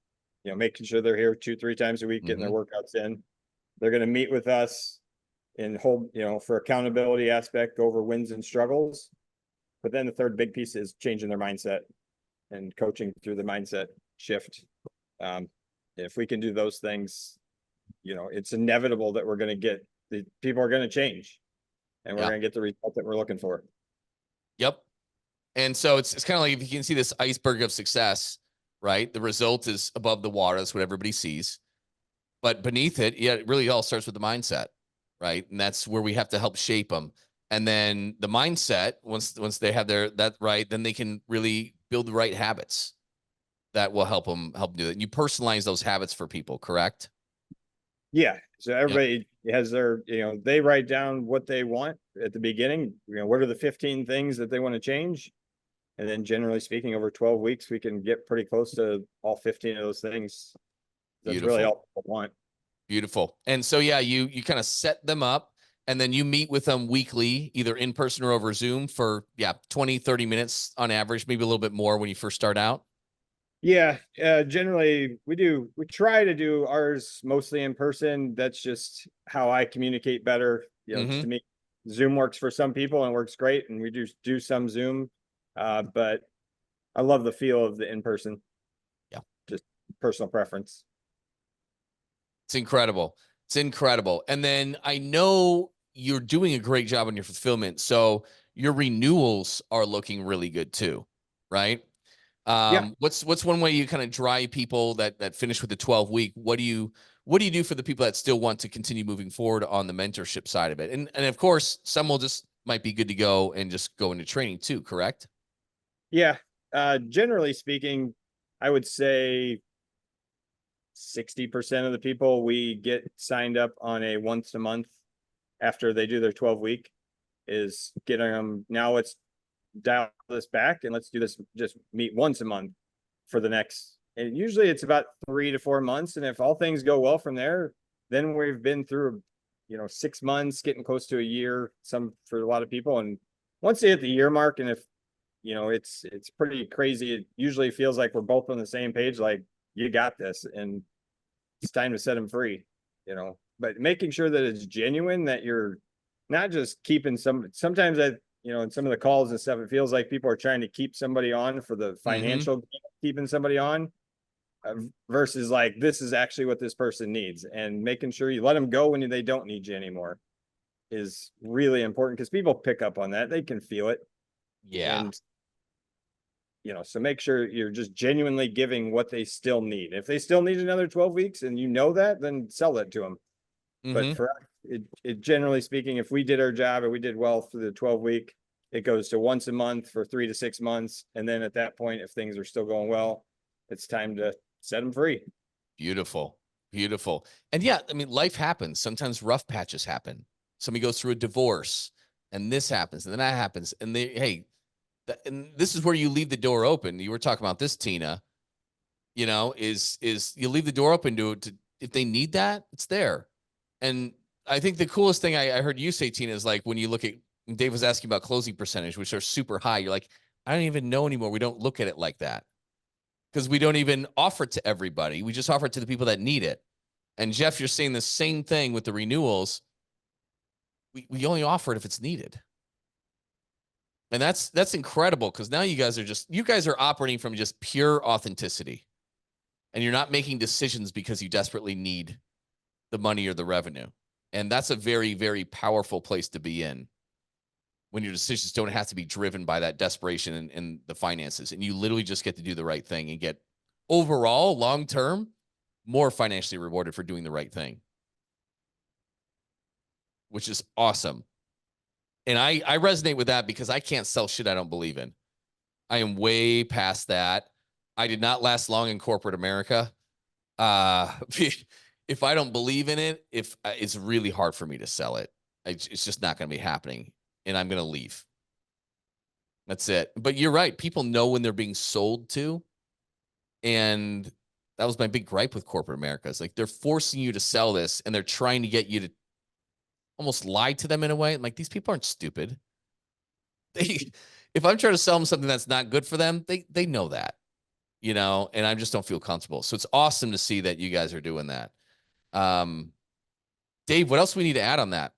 making sure they're here 2-3 times a week, getting their workouts in. They're going to meet with us and hold, for accountability aspect, go over wins and struggles. But then the third big piece is changing their mindset. and coaching through the mindset shift. If we can do those things, it's inevitable that we're going to get the people are going to change, and we're going to get the result that we're looking for. Yep. And so it's kind of like, if you can see this iceberg of success, right? The result is above the water. That's what everybody sees. But beneath it, yeah, it really all starts with the mindset, right? And that's where we have to help shape them. And then the mindset, once they have that right, then they can really build the right habits that will help them do it. And you personalize those habits for people, correct? Yeah. So everybody has their, they write down what they want at the beginning. What are the 15 things that they want to change? And then generally speaking, over 12 weeks, we can get pretty close to all 15 of those things. That's really all people want. Beautiful. And so, yeah, you kind of set them up, and then you meet with them weekly, either in person or over Zoom for 20, 30 minutes on average, maybe a little bit more when you first start out. Yeah, generally we try to do ours mostly in person. That's just how I communicate better. To me, Zoom works for some people and works great, and we do some Zoom. But I love the feel of the in-person. Yeah. Just personal preference. It's incredible. It's incredible. And then I know you're doing a great job on your fulfillment. So your renewals are looking really good too, right? What's one way you kind of drive people that finish with the 12-week? What do you do for the people that still want to continue moving forward on the mentorship side of it? And of course, some will just might be good to go and just go into training too, correct? Yeah. Generally speaking, I would say 60% of the people we get signed up on a once a month after they do their 12-week is getting them. Now let's dial this back and let's do this. Just meet once a month for the next. And usually it's about 3 to 4 months. And if all things go well from there, then we've been through, 6 months, getting close to a year, some for a lot of people. And once they hit the year mark, and if, it's pretty crazy. It usually feels like we're both on the same page. Like, you got this, and it's time to set them free, but making sure that it's genuine, that you're not just keeping sometimes that, in some of the calls and stuff, it feels like people are trying to keep somebody on for the financial, keeping somebody on versus like, this is actually what this person needs, and making sure you let them go when they don't need you anymore is really important, because people pick up on that. They can feel it. Yeah. And so make sure you're just genuinely giving what they still need. If they still need another 12 weeks and that, then sell it to them. But for us, it generally speaking, if we did our job and we did well through the 12-week, it goes to once a month for 3 to 6 months. And then at that point, if things are still going well, it's time to set them free. Beautiful. Beautiful. And yeah, I mean, life happens. Sometimes rough patches happen. Somebody goes through a divorce, and this happens, and then that happens. And and this is where you leave the door open. You were talking about this, Tina, is you leave the door open to if they need that, it's there. And I think the coolest thing I heard you say, Tina, is like, when you look at, Dave was asking about closing percentage, which are super high. You're like, I don't even know anymore. We don't look at it like that, because we don't even offer it to everybody. We just offer it to the people that need it. And Jeff, you're saying the same thing with the renewals. We only offer it if it's needed. And that's incredible, because now you guys are operating from just pure authenticity, and you're not making decisions because you desperately need the money or the revenue. And that's a very, very powerful place to be in, when your decisions don't have to be driven by that desperation and the finances. And you literally just get to do the right thing and get overall long-term more financially rewarded for doing the right thing, which is awesome. And I resonate with that, because I can't sell shit I don't believe in. I am way past that. I did not last long in corporate America. If I don't believe in it, it's really hard for me to sell it. It's just not going to be happening, and I'm going to leave. That's it. But you're right. People know when they're being sold to. And that was my big gripe with corporate America. It's like, they're forcing you to sell this, and they're trying to get you to almost lie to them in a way. I'm like, these people aren't stupid. If I'm trying to sell them something that's not good for them, they know that, and I just don't feel comfortable. So it's awesome to see that you guys are doing that. Dave, what else we need to add on that?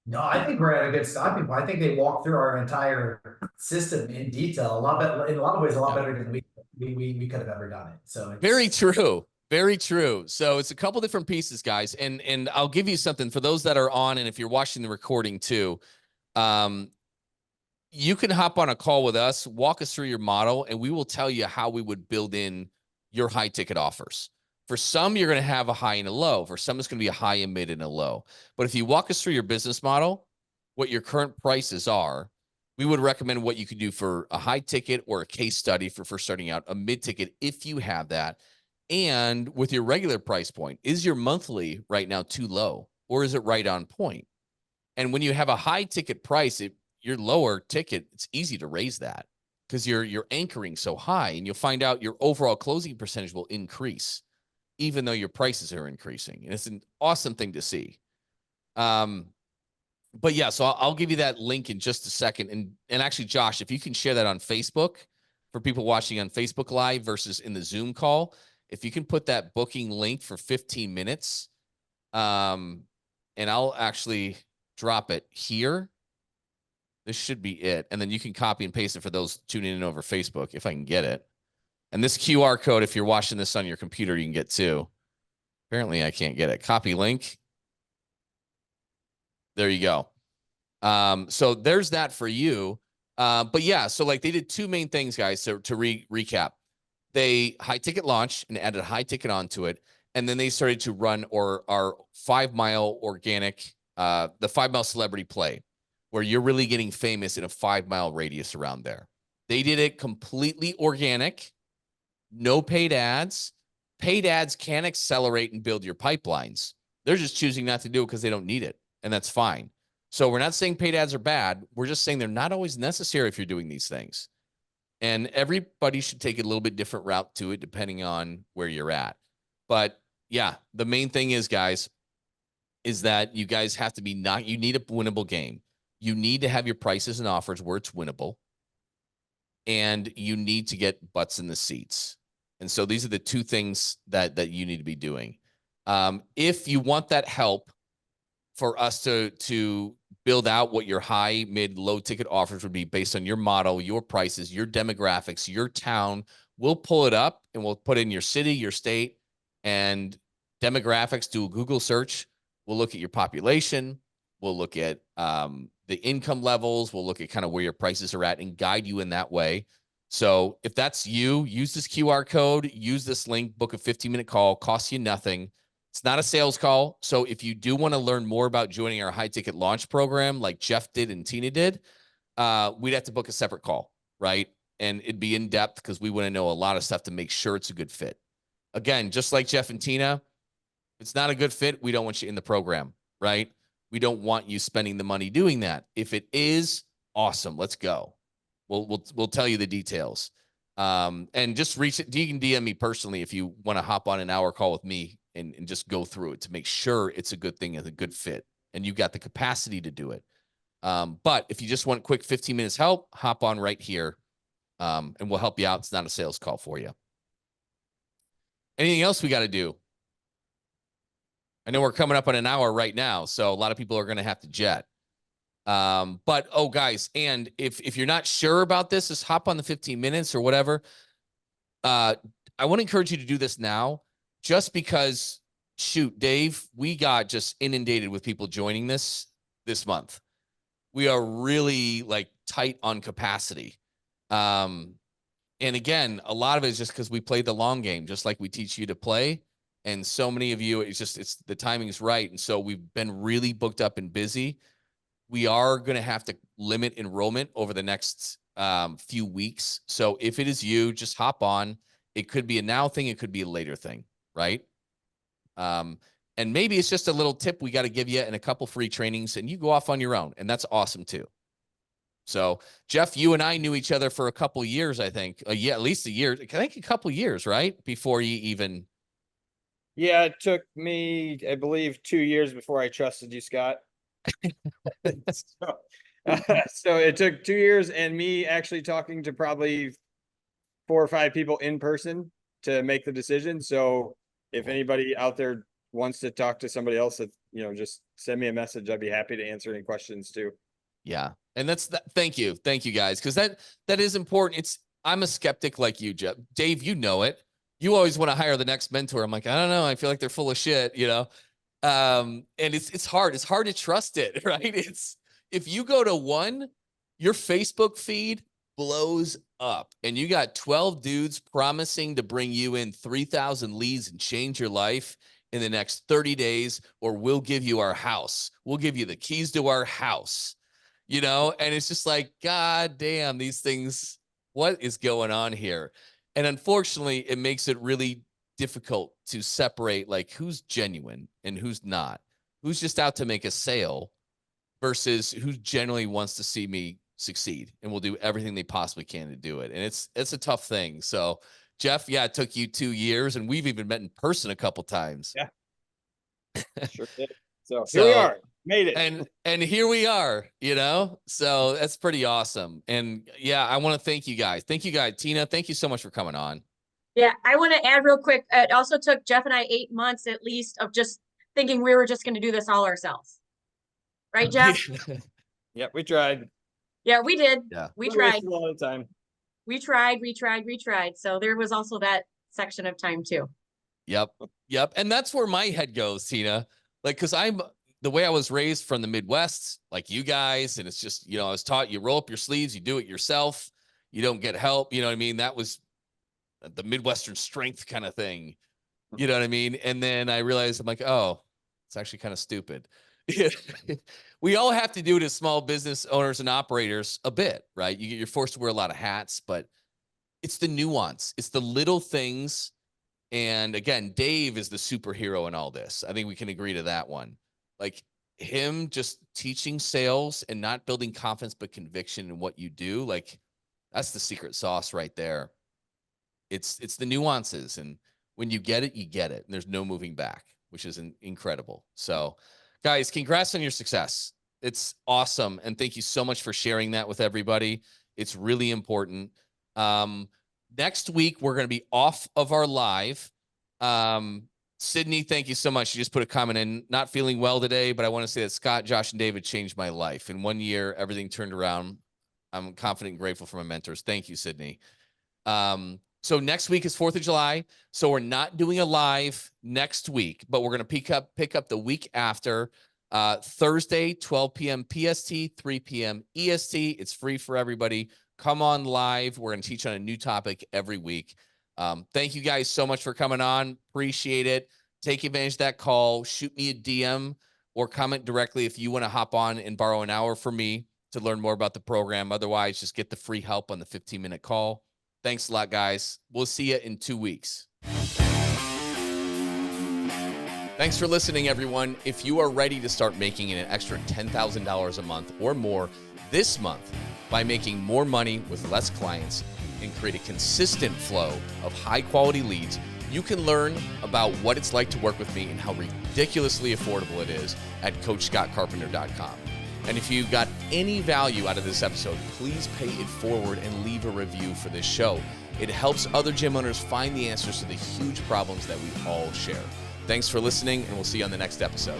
No, I think we're at a good stopping point. I think they walked through our entire system in detail, a lot better, in a lot of ways, a lot better than we could have ever done it. So Very it's true. Very true. So it's a couple different pieces, guys. And I'll give you something for those that are on, and if you're watching the recording too, you can hop on a call with us, walk us through your model, and we will tell you how we would build in your high ticket offers. For some, you're going to have a high and a low. For some, it's going to be a high, a mid, and a low. But if you walk us through your business model, what your current prices are, we would recommend what you could do for a high ticket or a case study for first starting out, a mid ticket if you have that. And with your regular price point, is your monthly right now too low, or is it right on point? And when you have a high ticket price, your lower ticket, it's easy to raise that because you're anchoring so high, and you'll find out your overall closing percentage will increase even though your prices are increasing. And it's an awesome thing to see. But yeah, so I'll give you that link in just a second. And actually, Josh, if you can share that on Facebook for people watching on Facebook Live versus in the Zoom call, if you can put that booking link for 15 minutes, and I'll actually drop it here. This should be it. And then you can copy and paste it for those tuning in over Facebook if I can get it. And this QR code, if you're watching this on your computer, you can get too. Apparently, I can't get it. Copy link. There you go. So there's that for you. But yeah, so like they did two main things, guys. So to recap, they high ticket launch and added high ticket onto it. And then they started to run our 5 mile organic, the 5 mile celebrity play, where you're really getting famous in a 5 mile radius around there. They did it completely organic, no paid ads. Paid ads can accelerate and build your pipelines. They're just choosing not to do it because they don't need it. And that's fine. So we're not saying paid ads are bad. We're just saying they're not always necessary if you're doing these things. And everybody should take a little bit different route to it depending on where you're at. But yeah, the main thing is, guys, is that you guys have to be you need a winnable game. You need to have your prices and offers where it's winnable. And you need to get butts in the seats. And so these are the two things that you need to be doing. If you want that help for us to build out what your high, mid, low ticket offers would be based on your model, your prices, your demographics, your town, we'll pull it up and we'll put in your city, your state, and demographics. Do a Google search. We'll look at your population. We'll look at the income levels. We'll look at kind of where your prices are at and guide you in that way. So if that's you, use this QR code, use this link, book a 15-minute call, costs you nothing. It's not a sales call. So if you do want to learn more about joining our high ticket launch program, like Jeff did and Tina did, we'd have to book a separate call, right? And it'd be in depth because we want to know a lot of stuff to make sure it's a good fit. Again, just like Jeff and Tina, if it's not a good fit, we don't want you in the program, right? We don't want you spending the money doing that. If it is, awesome, let's go. We'll tell you the details. And just you can DM me personally if you want to hop on an hour call with me and just go through it to make sure it's a good thing and a good fit. And you got the capacity to do it. But if you just want quick 15 minutes help, hop on right here. And we'll help you out. It's not a sales call for you. Anything else we got to do? I know we're coming up on an hour right now, so a lot of people are going to have to jet. But guys, and if you're not sure about this, just hop on the 15 minutes or whatever. I want to encourage you to do this now, just because, shoot, Dave, we got just inundated with people joining this month. We are really like tight on capacity. And again, a lot of it is just because we played the long game, just like we teach you to play. And so many of you, it's the timing is right. And so we've been really booked up and busy. We are going to have to limit enrollment over the next few weeks. So if it is you, just hop on. It could be a now thing. It could be a later thing, right? And maybe it's just a little tip we got to give you and a couple free trainings, and you go off on your own. And that's awesome too. So Jeff, you and I knew each other for a couple years, I think. Yeah, at least a year. I think a couple years, right? Before you even... Yeah, it took me, I believe, 2 years before I trusted you, Scott. So it took 2 years and me actually talking to probably 4 or 5 people in person to make the decision. So if anybody out there wants to talk to somebody else that just send me a message. I'd be happy to answer any questions too. Yeah. And that's that. Thank you. Thank you guys. Cause that is important. I'm a skeptic like you, Jeff. Dave, you know it. You always want to hire the next mentor. I'm like, I don't know. I feel like they're full of shit, and it's hard. It's hard to trust it, right? If you go to one, your Facebook feed blows up and you got 12 dudes promising to bring you in 3,000 leads and change your life in the next 30 days, or we'll give you our house. We'll give you the keys to our house, and it's just like, God damn, these things, what is going on here? And unfortunately, it makes it really difficult to separate like who's genuine and who's not, who's just out to make a sale versus who genuinely wants to see me succeed and will do everything they possibly can to do it. And it's a tough thing. So Jeff, yeah, it took you 2 years and we've even met in person a couple times. Yeah. Sure did. So here we are, made it. And here we are, so that's pretty awesome. And yeah, I want to thank you guys. Thank you guys. Tina, thank you so much for coming on. Yeah, I want to add real quick. It also took Jeff and I 8 months at least of just thinking we were just going to do this all ourselves. Right, Jeff? Yeah, we tried. Yeah, we did. Yeah. We tried. A lot of time. We tried. So there was also that section of time too. Yep. And that's where my head goes, Tina. Like, cause the way I was raised from the Midwest, like you guys, and it's just, I was taught you roll up your sleeves, you do it yourself. You don't get help. You know what I mean? That was the Midwestern strength kind of thing. You know what I mean? And then I realized I'm like, oh, it's actually kind of stupid. We all have to do it as small business owners and operators a bit, right? You're forced to wear a lot of hats, but it's the nuance. It's the little things. And again, Dave is the superhero in all this. I think we can agree to that one. Like him just teaching sales and not building confidence, but conviction in what you do. Like that's the secret sauce right there. It's the nuances. And when you get it, you get it. And there's no moving back, which is incredible. So guys, congrats on your success. It's awesome. And thank you so much for sharing that with everybody. It's really important. Next week, we're going to be off of our live. Sydney, thank you so much. You just put a comment in, not feeling well today, but I want to say that Scott, Josh, and David changed my life. In 1 year, everything turned around. I'm confident and grateful for my mentors. Thank you, Sydney. So next week is 4th of July. So we're not doing a live next week, but we're going to pick up the week after, Thursday, 12 p.m. PST, 3 p.m. EST. It's free for everybody. Come on live. We're going to teach on a new topic every week. Thank you guys so much for coming on. Appreciate it. Take advantage of that call. Shoot me a DM or comment directly if you want to hop on and borrow an hour from me to learn more about the program. Otherwise, just get the free help on the 15-minute call. Thanks a lot, guys. We'll see you in 2 weeks. Thanks for listening, everyone. If you are ready to start making an extra $10,000 a month or more this month by making more money with less clients and create a consistent flow of high-quality leads, you can learn about what it's like to work with me and how ridiculously affordable it is at CoachScottCarpenter.com. And if you got any value out of this episode, please pay it forward and leave a review for this show. It helps other gym owners find the answers to the huge problems that we all share. Thanks for listening, and we'll see you on the next episode.